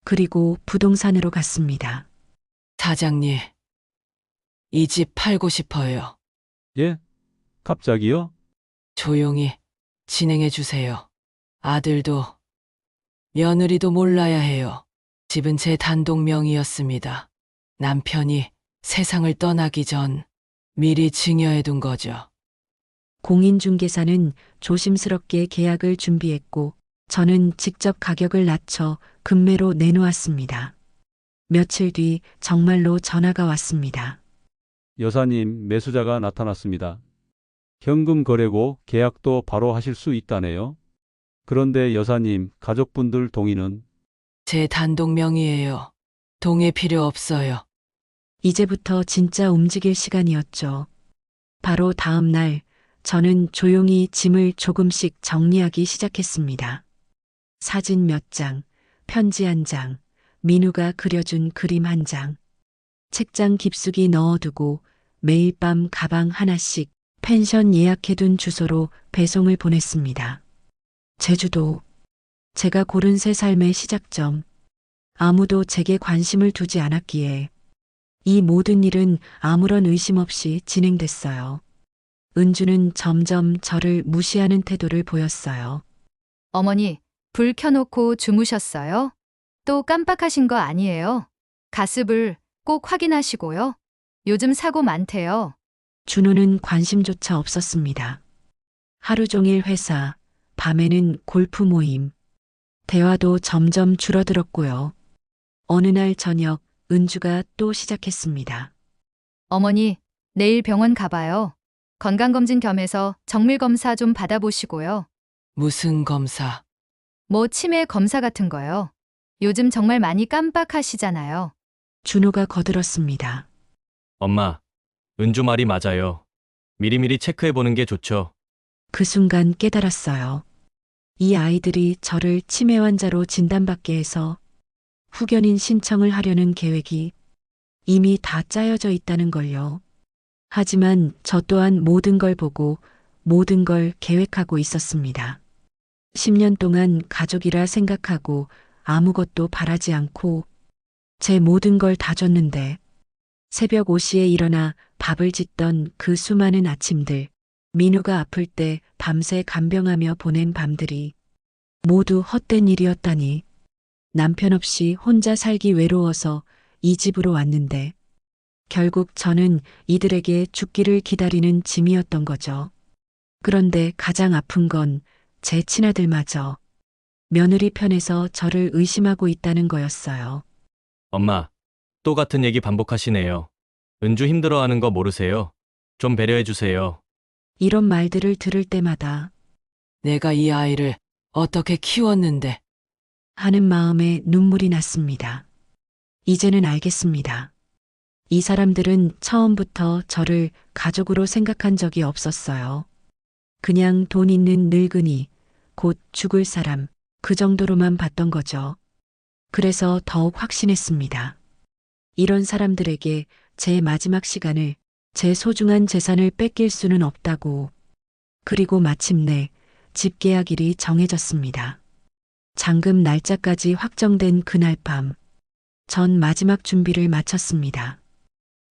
그리고 부동산으로 갔습니다.
사장님, 이 집 팔고 싶어요.
예? 갑자기요?
조용히 진행해 주세요. 아들도 며느리도 몰라야 해요. 집은 제 단독 명의였습니다. 남편이 세상을 떠나기 전 미리 증여해 둔 거죠.
공인중개사는 조심스럽게 계약을 준비했고 저는 직접 가격을 낮춰 금매로 내놓았습니다. 며칠 뒤 정말로 전화가 왔습니다.
여사님, 매수자가 나타났습니다. 현금 거래고 계약도 바로 하실 수 있다네요. 그런데 여사님, 가족분들 동의는?
제 단독 명의예요. 동의 필요 없어요.
이제부터 진짜 움직일 시간이었죠. 바로 다음 날 저는 조용히 짐을 조금씩 정리하기 시작했습니다. 사진 몇 장, 편지 한 장, 민우가 그려준 그림 한 장, 책장 깊숙이 넣어두고 매일 밤 가방 하나씩 펜션 예약해둔 주소로 배송을 보냈습니다. 제주도, 제가 고른 새 삶의 시작점, 아무도 제게 관심을 두지 않았기에 이 모든 일은 아무런 의심 없이 진행됐어요. 은주는 점점 저를 무시하는 태도를 보였어요.
어머니, 불 켜놓고 주무셨어요? 또 깜빡하신 거 아니에요? 가습을 꼭 확인하시고요. 요즘 사고 많대요.
준호는 관심조차 없었습니다. 하루 종일 회사, 밤에는 골프 모임. 대화도 점점 줄어들었고요. 어느 날 저녁 은주가 또 시작했습니다.
어머니, 내일 병원 가봐요. 건강검진 겸해서 정밀검사 좀 받아보시고요.
무슨 검사?
뭐 치매 검사 같은 거요. 요즘 정말 많이 깜빡하시잖아요.
준호가 거들었습니다.
엄마, 은주 말이 맞아요. 미리미리 체크해보는 게 좋죠.
그 순간 깨달았어요. 이 아이들이 저를 치매 환자로 진단받게 해서 후견인 신청을 하려는 계획이 이미 다 짜여져 있다는 걸요. 하지만 저 또한 모든 걸 보고 모든 걸 계획하고 있었습니다. 10년 동안 가족이라 생각하고 아무것도 바라지 않고 제 모든 걸 다 줬는데 새벽 5시에 일어나 밥을 짓던 그 수많은 아침들, 민우가 아플 때 밤새 간병하며 보낸 밤들이 모두 헛된 일이었다니. 남편 없이 혼자 살기 외로워서 이 집으로 왔는데 결국 저는 이들에게 죽기를 기다리는 짐이었던 거죠. 그런데 가장 아픈 건 제 친아들마저 며느리 편에서 저를 의심하고 있다는 거였어요.
엄마, 또 같은 얘기 반복하시네요. 은주 힘들어하는 거 모르세요? 좀 배려해주세요.
이런 말들을 들을 때마다
내가 이 아이를 어떻게 키웠는데
하는 마음에 눈물이 났습니다. 이제는 알겠습니다. 이 사람들은 처음부터 저를 가족으로 생각한 적이 없었어요. 그냥 돈 있는 늙은이, 곧 죽을 사람, 그 정도로만 봤던 거죠. 그래서 더욱 확신했습니다. 이런 사람들에게 제 마지막 시간을, 제 소중한 재산을 뺏길 수는 없다고. 그리고 마침내 집 계약일이 정해졌습니다. 잔금 날짜까지 확정된 그날 밤, 전 마지막 준비를 마쳤습니다.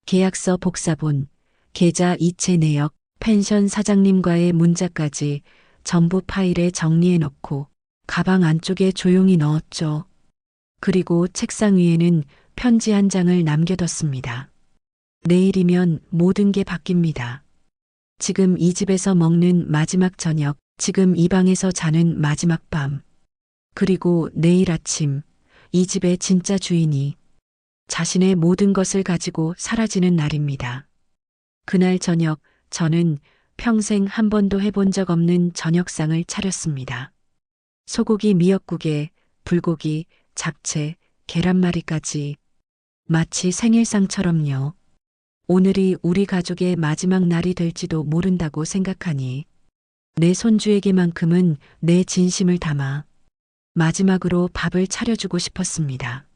계약서 복사본, 계좌 이체 내역, 펜션 사장님과의 문자까지 전부 파일에 정리해 놓고 가방 안쪽에 조용히 넣었죠. 그리고 책상 위에는 편지 한 장을 남겨뒀습니다. 내일이면 모든 게 바뀝니다. 지금 이 집에서 먹는 마지막 저녁, 지금 이 방에서 자는 마지막 밤. 그리고 내일 아침, 이 집의 진짜 주인이 자신의 모든 것을 가지고 사라지는 날입니다. 그날 저녁, 저는 평생 한 번도 해본 적 없는 저녁상을 차렸습니다. 소고기 미역국에 불고기, 잡채, 계란말이까지. 마치 생일상처럼요. 오늘이 우리 가족의 마지막 날이 될지도 모른다고 생각하니 내 손주에게만큼은 내 진심을 담아 마지막으로 밥을 차려주고 싶었습니다.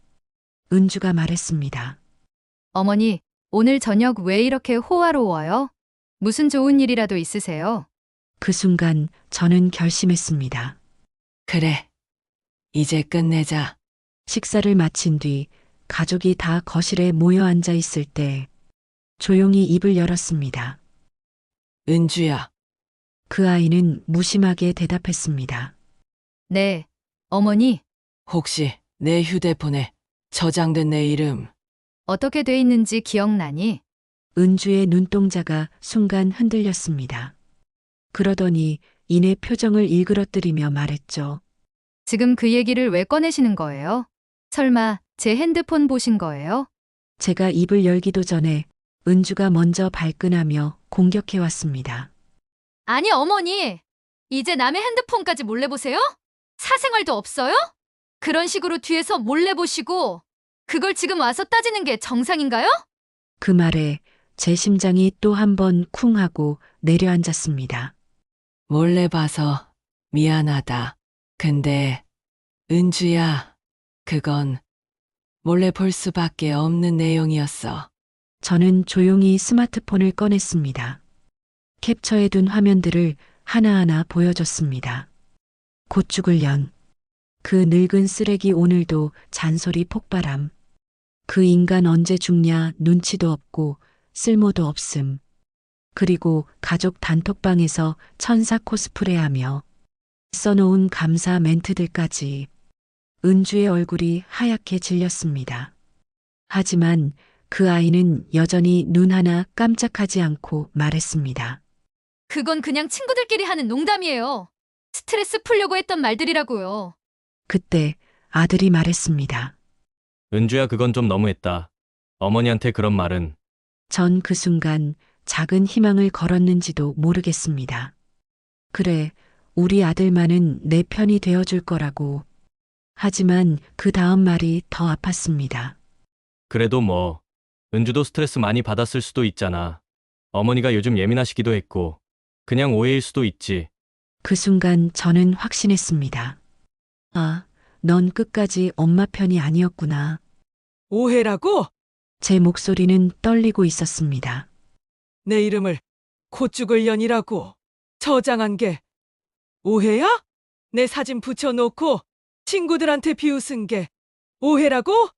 은주가 말했습니다.
어머니, 오늘 저녁 왜 이렇게 호화로워요? 무슨 좋은 일이라도 있으세요?
그 순간 저는 결심했습니다.
그래. 이제 끝내자.
식사를 마친 뒤 가족이 다 거실에 모여 앉아 있을 때 조용히 입을 열었습니다.
은주야,
그 아이는 무심하게 대답했습니다.
네, 어머니,
혹시 내 휴대폰에 저장된 내 이름
어떻게 돼 있는지 기억나니?
은주의 눈동자가 순간 흔들렸습니다. 그러더니 이내 표정을 일그러뜨리며 말했죠.
지금 그 얘기를 왜 꺼내시는 거예요? 설마 제 핸드폰 보신 거예요?
제가 입을 열기도 전에 은주가 먼저 발끈하며 공격해왔습니다.
아니, 어머니! 이제 남의 핸드폰까지 몰래 보세요? 사생활도 없어요? 그런 식으로 뒤에서 몰래 보시고 그걸 지금 와서 따지는 게 정상인가요?
그 말에 제 심장이 또 한 번 쿵 하고 내려앉았습니다.
몰래 봐서 미안하다. 근데 은주야, 그건 몰래 볼 수밖에 없는 내용이었어.
저는 조용히 스마트폰을 꺼냈습니다. 캡처해둔 화면들을 하나하나 보여줬습니다. 곧 죽을 년. 그 늙은 쓰레기 오늘도 잔소리 폭발함. 그 인간 언제 죽냐 눈치도 없고 쓸모도 없음. 그리고 가족 단톡방에서 천사 코스프레하며 써놓은 감사 멘트들까지. 은주의 얼굴이 하얗게 질렸습니다. 하지만 그 아이는 여전히 눈 하나 깜짝하지 않고 말했습니다.
그건 그냥 친구들끼리 하는 농담이에요. 스트레스 풀려고 했던 말들이라고요.
그때 아들이 말했습니다.
은주야, 그건 좀 너무했다. 어머니한테 그런 말은.
전 그 순간 작은 희망을 걸었는지도 모르겠습니다. 그래, 우리 아들만은 내 편이 되어줄 거라고. 하지만 그 다음 말이 더 아팠습니다.
그래도 뭐, 은주도 스트레스 많이 받았을 수도 있잖아. 어머니가 요즘 예민하시기도 했고, 그냥 오해일 수도 있지.
그 순간 저는 확신했습니다. 아, 넌 끝까지 엄마 편이 아니었구나.
오해라고?
제 목소리는 떨리고 있었습니다.
내 이름을 곧 죽을 년이라고 저장한 게 오해야? 내 사진 붙여놓고 친구들한테 비웃은 게 오해라고?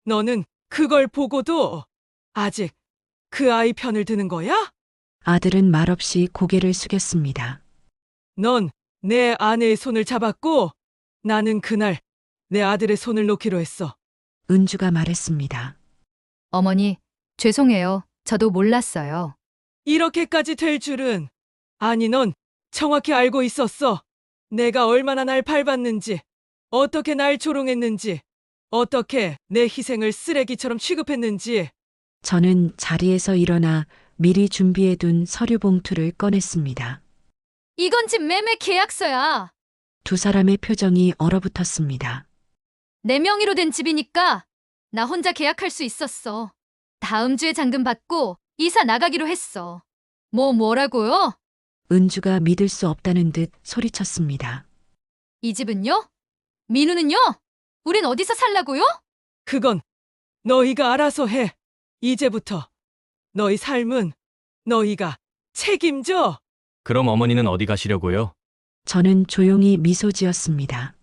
너는 그걸 보고도 아직 그 아이 편을 드는 거야?
아들은 말없이 고개를 숙였습니다.
넌 내 아내의 손을 잡았고 나는 그날 내 아들의 손을 놓기로 했어.
은주가 말했습니다.
어머니, 죄송해요. 저도 몰랐어요.
이렇게까지 될 줄은. 아니, 넌 정확히 알고 있었어. 내가 얼마나 날 밟았는지, 어떻게 날 조롱했는지, 어떻게 내 희생을 쓰레기처럼 취급했는지.
저는 자리에서 일어나 미리 준비해둔 서류 봉투를 꺼냈습니다.
이건 집 매매 계약서야.
두 사람의 표정이 얼어붙었습니다.
내 명의로 된 집이니까 나 혼자 계약할 수 있었어. 다음 주에 잔금 받고 이사 나가기로 했어. 뭐라고요?
은주가 믿을 수 없다는 듯 소리쳤습니다.
이 집은요? 민우는요? 우린 어디서 살라고요?
그건 너희가 알아서 해. 이제부터 너희 삶은 너희가 책임져.
그럼 어머니는 어디 가시려고요?
저는 조용히 미소 지었습니다.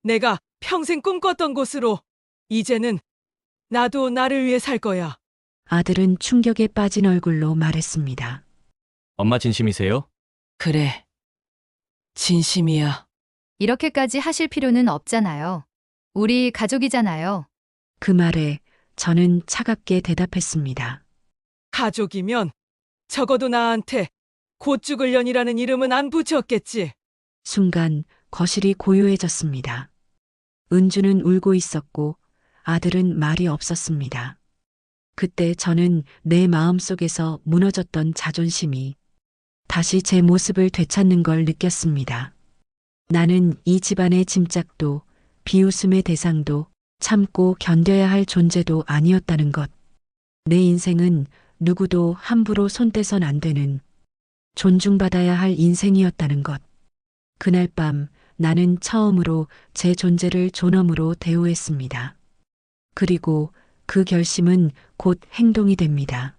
내가 평생 꿈꿨던 곳으로. 이제는 나도 나를 위해 살 거야.
아들은 충격에 빠진 얼굴로 말했습니다.
엄마 진심이세요?
그래. 진심이야.
이렇게까지 하실 필요는 없잖아요. 우리 가족이잖아요.
그 말에 저는 차갑게 대답했습니다.
가족이면 적어도 나한테 곧 죽을 년이라는 이름은 안 붙였겠지.
순간 거실이 고요해졌습니다. 은주는 울고 있었고 아들은 말이 없었습니다. 그때 저는 내 마음속에서 무너졌던 자존심이 다시 제 모습을 되찾는 걸 느꼈습니다. 나는 이 집안의 짐짝도 비웃음의 대상도 참고 견뎌야 할 존재도 아니었다는 것. 내 인생은 누구도 함부로 손대선 안 되는 존중받아야 할 인생이었다는 것. 그날 밤 나는 처음으로 제 존재를 존엄으로 대우했습니다. 그리고 그 결심은 곧 행동이 됩니다.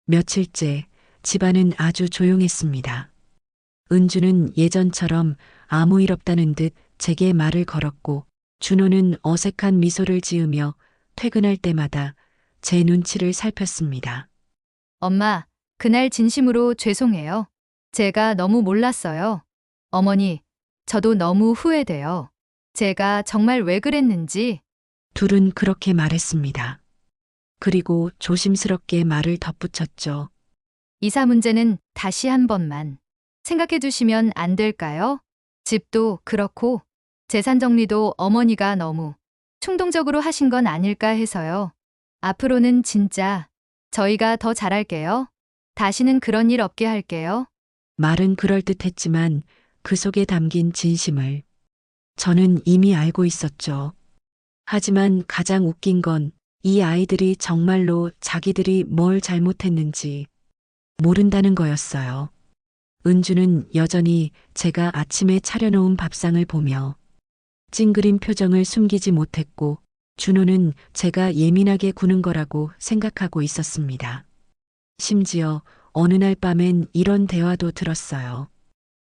며칠째 집안은 아주 조용했습니다. 은주는 예전처럼 아무 일 없다는 듯 제게 말을 걸었고 준호는 어색한 미소를 지으며 퇴근할 때마다 제 눈치를 살폈습니다.
엄마, 그날 진심으로 죄송해요. 제가 너무 몰랐어요. 어머니, 저도 너무 후회돼요. 제가 정말 왜 그랬는지.
둘은 그렇게 말했습니다. 그리고 조심스럽게 말을 덧붙였죠.
이사 문제는 다시 한 번만 생각해 주시면 안 될까요? 집도 그렇고 재산 정리도 어머니가 너무 충동적으로 하신 건 아닐까 해서요. 앞으로는 진짜 저희가 더 잘할게요. 다시는 그런 일 없게 할게요.
말은 그럴듯했지만 그 속에 담긴 진심을 저는 이미 알고 있었죠. 하지만 가장 웃긴 건 이 아이들이 정말로 자기들이 뭘 잘못했는지 모른다는 거였어요. 은주는 여전히 제가 아침에 차려놓은 밥상을 보며 찡그린 표정을 숨기지 못했고 준호는 제가 예민하게 구는 거라고 생각하고 있었습니다. 심지어 어느 날 밤엔 이런 대화도 들었어요.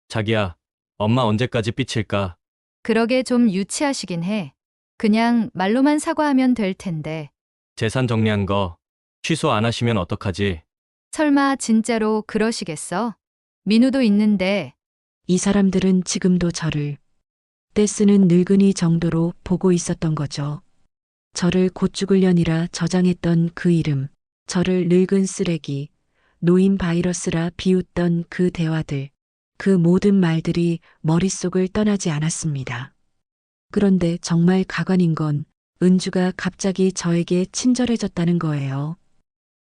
자기야, 엄마 언제까지 삐칠까?
그러게 좀 유치하시긴 해. 그냥 말로만 사과하면 될 텐데.
재산 정리한 거 취소 안 하시면 어떡하지?
설마 진짜로 그러시겠어? 민우도 있는데.
이 사람들은 지금도 저를 떼쓰는 늙은이 정도로 보고 있었던 거죠. 저를 곧 죽을년이라 저장했던 그 이름, 저를 늙은 쓰레기, 노인 바이러스라 비웃던 그 대화들, 그 모든 말들이 머릿속을 떠나지 않았습니다. 그런데 정말 가관인 건 은주가 갑자기 저에게 친절해졌다는 거예요.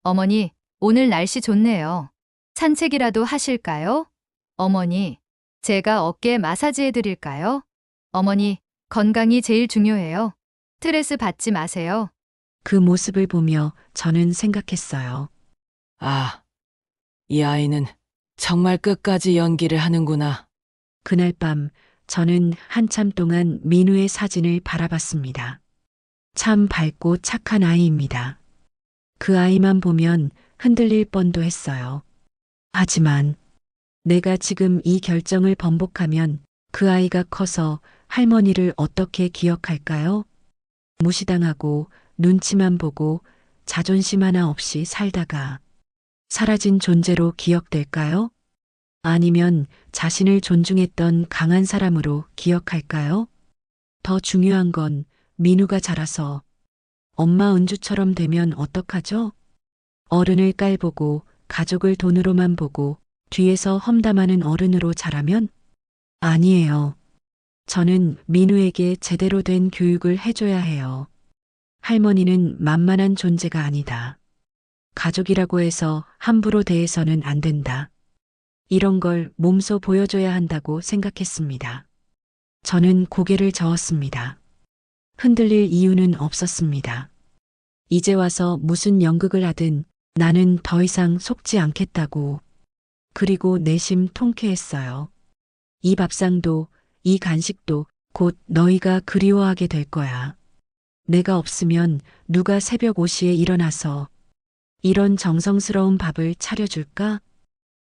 어머니, 오늘 날씨 좋네요. 산책이라도 하실까요? 어머니, 제가 어깨 마사지 해드릴까요? 어머니, 건강이 제일 중요해요. 스트레스 받지 마세요.
그 모습을 보며 저는 생각했어요.
아, 이 아이는 정말 끝까지 연기를 하는구나.
그날 밤 저는 한참 동안 민우의 사진을 바라봤습니다. 참 밝고 착한 아이입니다. 그 아이만 보면 흔들릴 뻔도 했어요. 하지만 내가 지금 이 결정을 번복하면 그 아이가 커서 할머니를 어떻게 기억할까요? 무시당하고 눈치만 보고 자존심 하나 없이 살다가 사라진 존재로 기억될까요? 아니면 자신을 존중했던 강한 사람으로 기억할까요? 더 중요한 건 민우가 자라서 엄마 은주처럼 되면 어떡하죠? 어른을 깔보고 가족을 돈으로만 보고 뒤에서 험담하는 어른으로 자라면? 아니에요. 저는 민우에게 제대로 된 교육을 해줘야 해요. 할머니는 만만한 존재가 아니다. 가족이라고 해서 함부로 대해서는 안 된다. 이런 걸 몸소 보여줘야 한다고 생각했습니다. 저는 고개를 저었습니다. 흔들릴 이유는 없었습니다. 이제 와서 무슨 연극을 하든 나는 더 이상 속지 않겠다고. 그리고 내심 통쾌했어요. 이 밥상도 이 간식도 곧 너희가 그리워하게 될 거야. 내가 없으면 누가 새벽 5시에 일어나서 이런 정성스러운 밥을 차려줄까?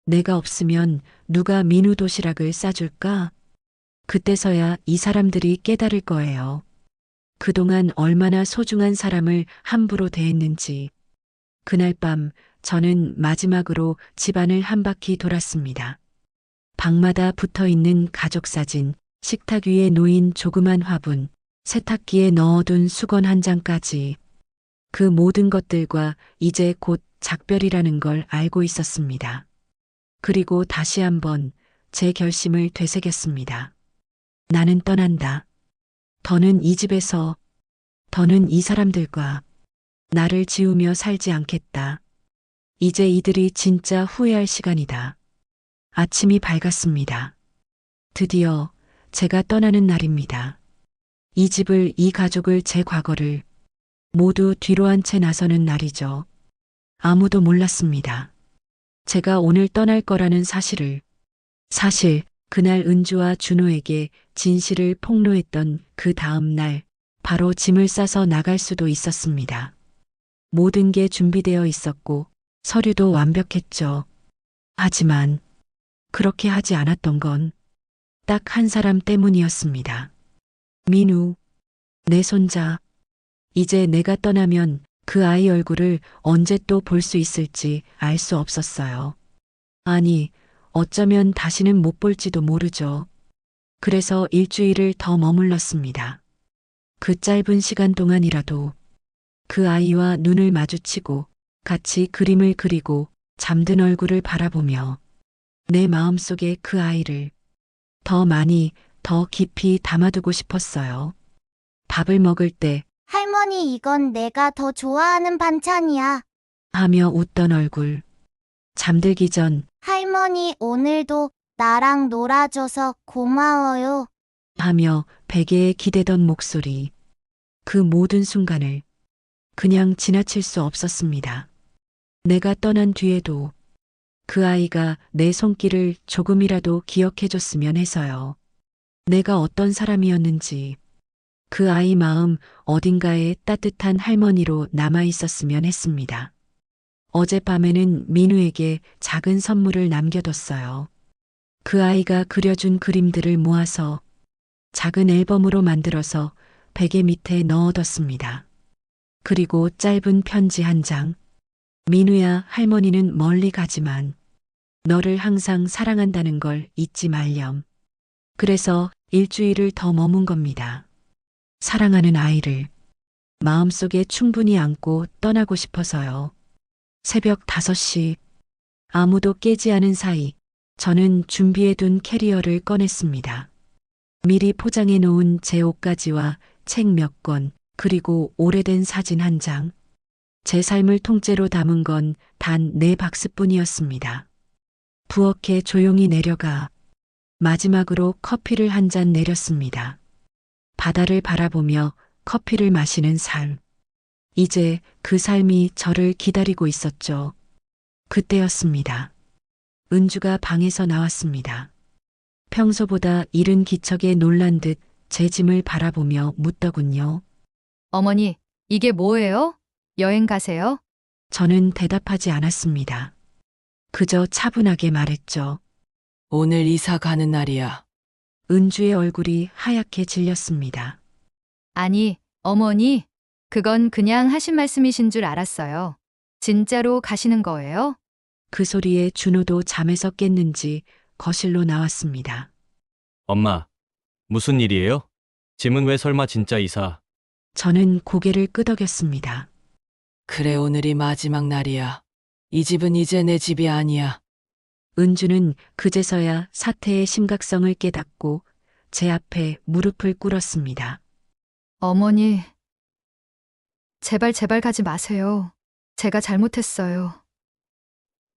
내가 없으면 누가 민우 도시락을 싸줄까? 그때서야 이 사람들이 깨달을 거예요. 그동안 얼마나 소중한 사람을 함부로 대했는지. 그날 밤 저는 마지막으로 집안을 한 바퀴 돌았습니다. 방마다 붙어 있는 가족 사진, 식탁 위에 놓인 조그만 화분, 세탁기에 넣어둔 수건 한 장까지. 그 모든 것들과 이제 곧 작별이라는 걸 알고 있었습니다. 그리고 다시 한번 제 결심을 되새겼습니다. 나는 떠난다. 더는 이 집에서, 더는 이 사람들과 나를 지우며 살지 않겠다. 이제 이들이 진짜 후회할 시간이다. 아침이 밝았습니다. 드디어 제가 떠나는 날입니다. 이 집을, 이 가족을, 제 과거를 모두 뒤로 한 채 나서는 날이죠. 아무도 몰랐습니다. 제가 오늘 떠날 거라는 사실을. 사실 그날 은주와 준호에게 진실을 폭로했던 그 다음 날 바로 짐을 싸서 나갈 수도 있었습니다. 모든 게 준비되어 있었고 서류도 완벽했죠. 하지만 그렇게 하지 않았던 건 딱 한 사람 때문이었습니다. 민우, 내 손자. 이제 내가 떠나면 그 아이 얼굴을 언제 또 볼 수 있을지 알 수 없었어요. 아니, 어쩌면 다시는 못 볼지도 모르죠. 그래서 일주일을 더 머물렀습니다. 그 짧은 시간 동안이라도 그 아이와 눈을 마주치고 같이 그림을 그리고 잠든 얼굴을 바라보며 내 마음속에 그 아이를 더 많이, 더 깊이 담아두고 싶었어요. 밥을 먹을 때
할머니, 이건 내가 더 좋아하는 반찬이야.
하며 웃던 얼굴. 잠들기 전
할머니, 오늘도 나랑 놀아줘서 고마워요.
하며 베개에 기대던 목소리. 그 모든 순간을 그냥 지나칠 수 없었습니다. 내가 떠난 뒤에도 그 아이가 내 손길을 조금이라도 기억해줬으면 해서요. 내가 어떤 사람이었는지, 그 아이 마음 어딘가에 따뜻한 할머니로 남아있었으면 했습니다. 어젯밤에는 민우에게 작은 선물을 남겨뒀어요. 그 아이가 그려준 그림들을 모아서 작은 앨범으로 만들어서 베개 밑에 넣어뒀습니다. 그리고 짧은 편지 한 장. 민우야, 할머니는 멀리 가지만 너를 항상 사랑한다는 걸 잊지 말렴. 그래서 일주일을 더 머문 겁니다. 사랑하는 아이를 마음속에 충분히 안고 떠나고 싶어서요. 새벽 5시, 아무도 깨지 않은 사이 저는 준비해둔 캐리어를 꺼냈습니다. 미리 포장해 놓은 제 옷가지와 책 몇 권, 그리고 오래된 사진 한 장. 제 삶을 통째로 담은 건 단 4박스뿐이었습니다. 부엌에 조용히 내려가 마지막으로 커피를 한 잔 내렸습니다. 바다를 바라보며 커피를 마시는 삶. 이제 그 삶이 저를 기다리고 있었죠. 그때였습니다. 은주가 방에서 나왔습니다. 평소보다 이른 기척에 놀란 듯 제 짐을 바라보며 묻더군요.
어머니, 이게 뭐예요? 여행 가세요?
저는 대답하지 않았습니다. 그저 차분하게 말했죠.
오늘 이사 가는 날이야.
은주의 얼굴이 하얗게 질렸습니다.
아니, 어머니, 그건 그냥 하신 말씀이신 줄 알았어요. 진짜로 가시는 거예요?
그 소리에 준호도 잠에서 깼는지 거실로 나왔습니다.
엄마, 무슨 일이에요? 짐은 왜 설마 진짜 이사?
저는 고개를 끄덕였습니다.
그래, 오늘이 마지막 날이야. 이 집은 이제 내 집이 아니야.
은주는 그제서야 사태의 심각성을 깨닫고 제 앞에 무릎을 꿇었습니다.
어머니, 제발 가지 마세요. 제가 잘못했어요.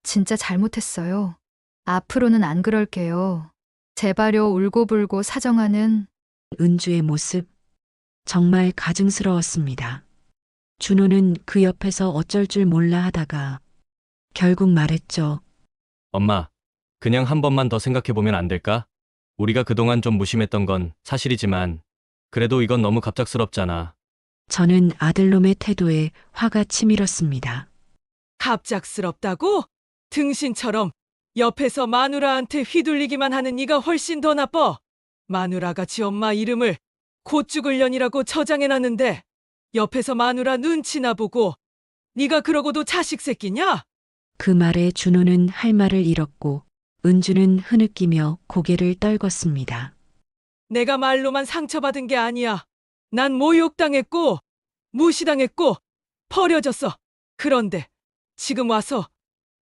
진짜 잘못했어요. 앞으로는 안 그럴게요. 제발요. 울고불고 사정하는
은주의 모습 정말 가증스러웠습니다. 준호는 그 옆에서 어쩔 줄 몰라 하다가 결국 말했죠.
엄마, 그냥 한 번만 더 생각해보면 안 될까? 우리가 그동안 좀 무심했던 건 사실이지만, 그래도 이건 너무 갑작스럽잖아.
저는 아들놈의 태도에 화가 치밀었습니다.
갑작스럽다고? 등신처럼 옆에서 마누라한테 휘둘리기만 하는 네가 훨씬 더 나빠. 마누라가 지 엄마 이름을 곧 죽을 년이라고 저장해놨는데 옆에서 마누라 눈치나 보고 네가 그러고도 자식 새끼냐?
그 말에 준호는 할 말을 잃었고 은주는 흐느끼며 고개를 떨궜습니다.
내가 말로만 상처받은 게 아니야. 난 모욕당했고 무시당했고 버려졌어. 그런데 지금 와서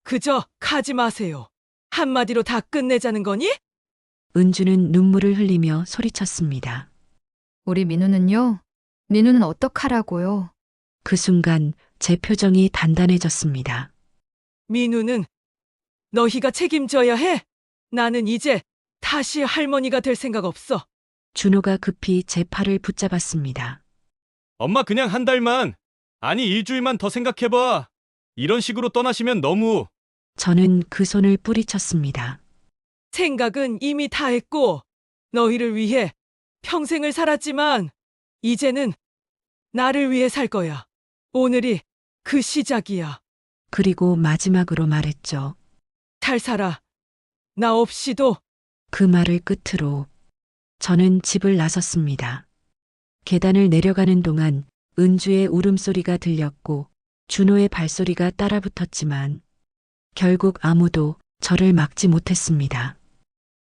그저 가지 마세요. 한마디로 다 끝내자는 거니?
은주는 눈물을 흘리며 소리쳤습니다.
우리 민우는요? 민우는 어떡하라고요?
그 순간 제 표정이 단단해졌습니다.
민우는 너희가 책임져야 해. 나는 이제 다시 할머니가 될 생각 없어.
준호가 급히 제 팔을 붙잡았습니다.
엄마 그냥 한 달만, 아니 일주일만 더 생각해봐. 이런 식으로 떠나시면 너무...
저는 그 손을 뿌리쳤습니다.
생각은 이미 다 했고 너희를 위해 평생을 살았지만 이제는 나를 위해 살 거야. 오늘이 그 시작이야.
그리고 마지막으로 말했죠.
잘 살아. 나 없이도.
그 말을 끝으로 저는 집을 나섰습니다. 계단을 내려가는 동안 은주의 울음소리가 들렸고 준호의 발소리가 따라붙었지만 결국 아무도 저를 막지 못했습니다.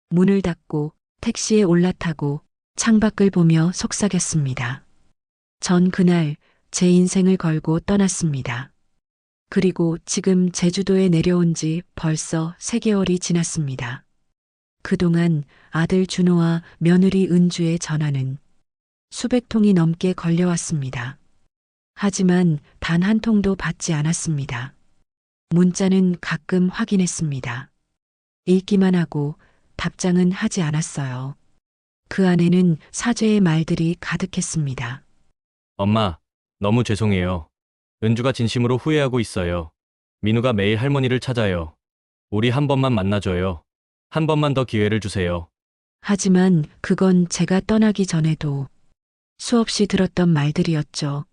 문을 닫고 택시에 올라타고 창밖을 보며 속삭였습니다. 전 그날 제 인생을 걸고 떠났습니다. 그리고 지금 제주도에 내려온 지 벌써 3개월이 지났습니다. 그동안 아들 준호와 며느리 은주의 전화는 수백 통이 넘게 걸려왔습니다. 하지만 단 한 통도 받지 않았습니다. 문자는 가끔 확인했습니다. 읽기만 하고 답장은 하지 않았어요. 그 안에는 사죄의 말들이 가득했습니다.
엄마, 너무 죄송해요. 은주가 진심으로 후회하고 있어요. 민우가 매일 할머니를 찾아요. 우리 한 번만 만나줘요. 한 번만 더 기회를 주세요.
하지만 그건 제가 떠나기 전에도 수없이 들었던 말들이었죠.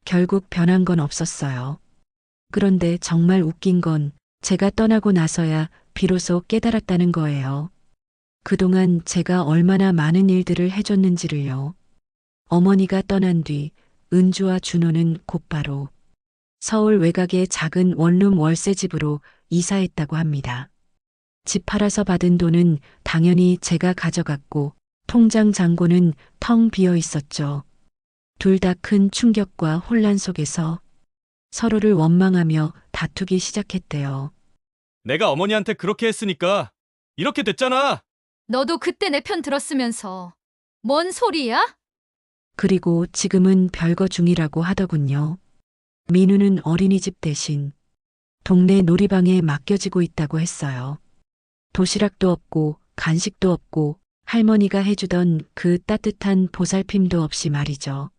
결국 변한 건 없었어요. 그런데 정말 웃긴 건 제가 떠나고 나서야 비로소 깨달았다는 거예요. 그동안 제가 얼마나 많은 일들을 해줬는지를요. 어머니가 떠난 뒤 은주와 준호는 곧바로 서울 외곽의 작은 원룸 월세집으로 이사했다고 합니다. 집 팔아서 받은 돈은 당연히 제가 가져갔고 통장 잔고는 텅 비어 있었죠. 둘 다 큰 충격과 혼란 속에서 서로를 원망하며 다투기 시작했대요.
내가 어머니한테 그렇게 했으니까 이렇게 됐잖아.
너도 그때 내 편 들었으면서. 뭔 소리야?
그리고 지금은 별거 중이라고 하더군요. 민우는 어린이집 대신 동네 놀이방에 맡겨지고 있다고 했어요. 도시락도 없고 간식도 없고 할머니가 해주던 그 따뜻한 보살핌도 없이 말이죠.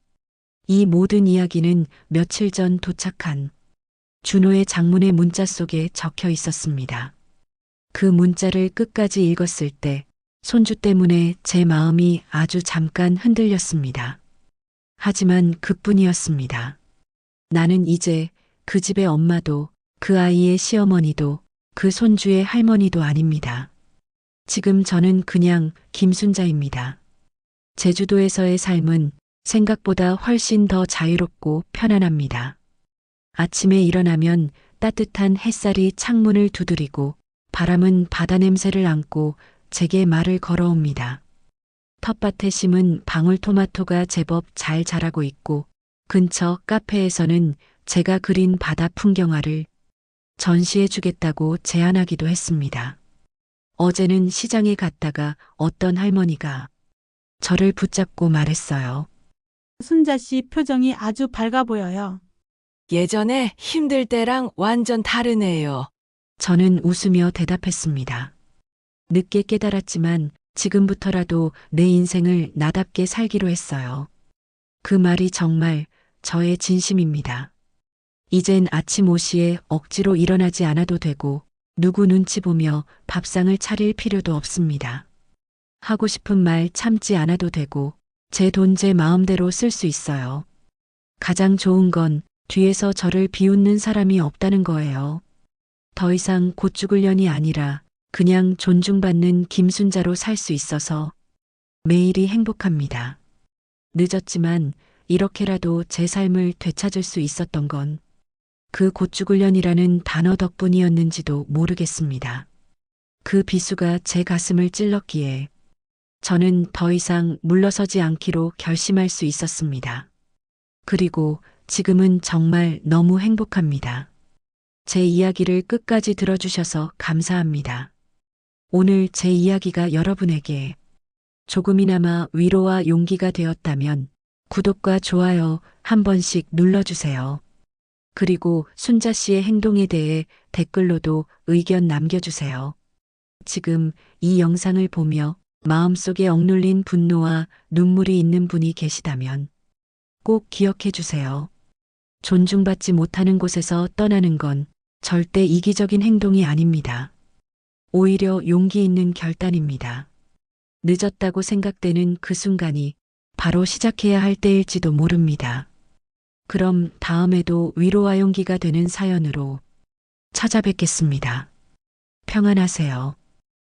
이 모든 이야기는 며칠 전 도착한 준호의 장문의 문자 속에 적혀 있었습니다. 그 문자를 끝까지 읽었을 때 손주 때문에 제 마음이 아주 잠깐 흔들렸습니다. 하지만 그뿐이었습니다. 나는 이제 그 집의 엄마도 그 아이의 시어머니도 그 손주의 할머니도 아닙니다. 지금 저는 그냥 김순자입니다. 제주도에서의 삶은 생각보다 훨씬 더 자유롭고 편안합니다. 아침에 일어나면 따뜻한 햇살이 창문을 두드리고 바람은 바다 냄새를 안고 제게 말을 걸어옵니다. 텃밭에 심은 방울토마토가 제법 잘 자라고 있고 근처 카페에서는 제가 그린 바다 풍경화를 전시해 주겠다고 제안하기도 했습니다. 어제는 시장에 갔다가 어떤 할머니가 저를 붙잡고 말했어요.
순자 씨 표정이 아주 밝아 보여요.
예전에 힘들 때랑 완전 다르네요.
저는 웃으며 대답했습니다. 늦게 깨달았지만 지금부터라도 내 인생을 나답게 살기로 했어요. 그 말이 정말 저의 진심입니다. 이젠 아침 5시에 억지로 일어나지 않아도 되고 누구 눈치 보며 밥상을 차릴 필요도 없습니다. 하고 싶은 말 참지 않아도 되고 제 돈 제 마음대로 쓸 수 있어요. 가장 좋은 건 뒤에서 저를 비웃는 사람이 없다는 거예요. 더 이상 곧 죽을 년이 아니라 그냥 존중받는 김순자로 살 수 있어서 매일이 행복합니다. 늦었지만 이렇게라도 제 삶을 되찾을 수 있었던 건 그 곧 죽을 년이라는 단어 덕분이었는지도 모르겠습니다. 그 비수가 제 가슴을 찔렀기에 저는 더 이상 물러서지 않기로 결심할 수 있었습니다. 그리고 지금은 정말 너무 행복합니다. 제 이야기를 끝까지 들어주셔서 감사합니다. 오늘 제 이야기가 여러분에게 조금이나마 위로와 용기가 되었다면 구독과 좋아요 한 번씩 눌러주세요. 그리고 순자 씨의 행동에 대해 댓글로도 의견 남겨주세요. 지금 이 영상을 보며 마음속에 억눌린 분노와 눈물이 있는 분이 계시다면 꼭 기억해 주세요. 존중받지 못하는 곳에서 떠나는 건 절대 이기적인 행동이 아닙니다. 오히려 용기 있는 결단입니다. 늦었다고 생각되는 그 순간이 바로 시작해야 할 때일지도 모릅니다. 그럼 다음에도 위로와 용기가 되는 사연으로 찾아뵙겠습니다. 평안하세요.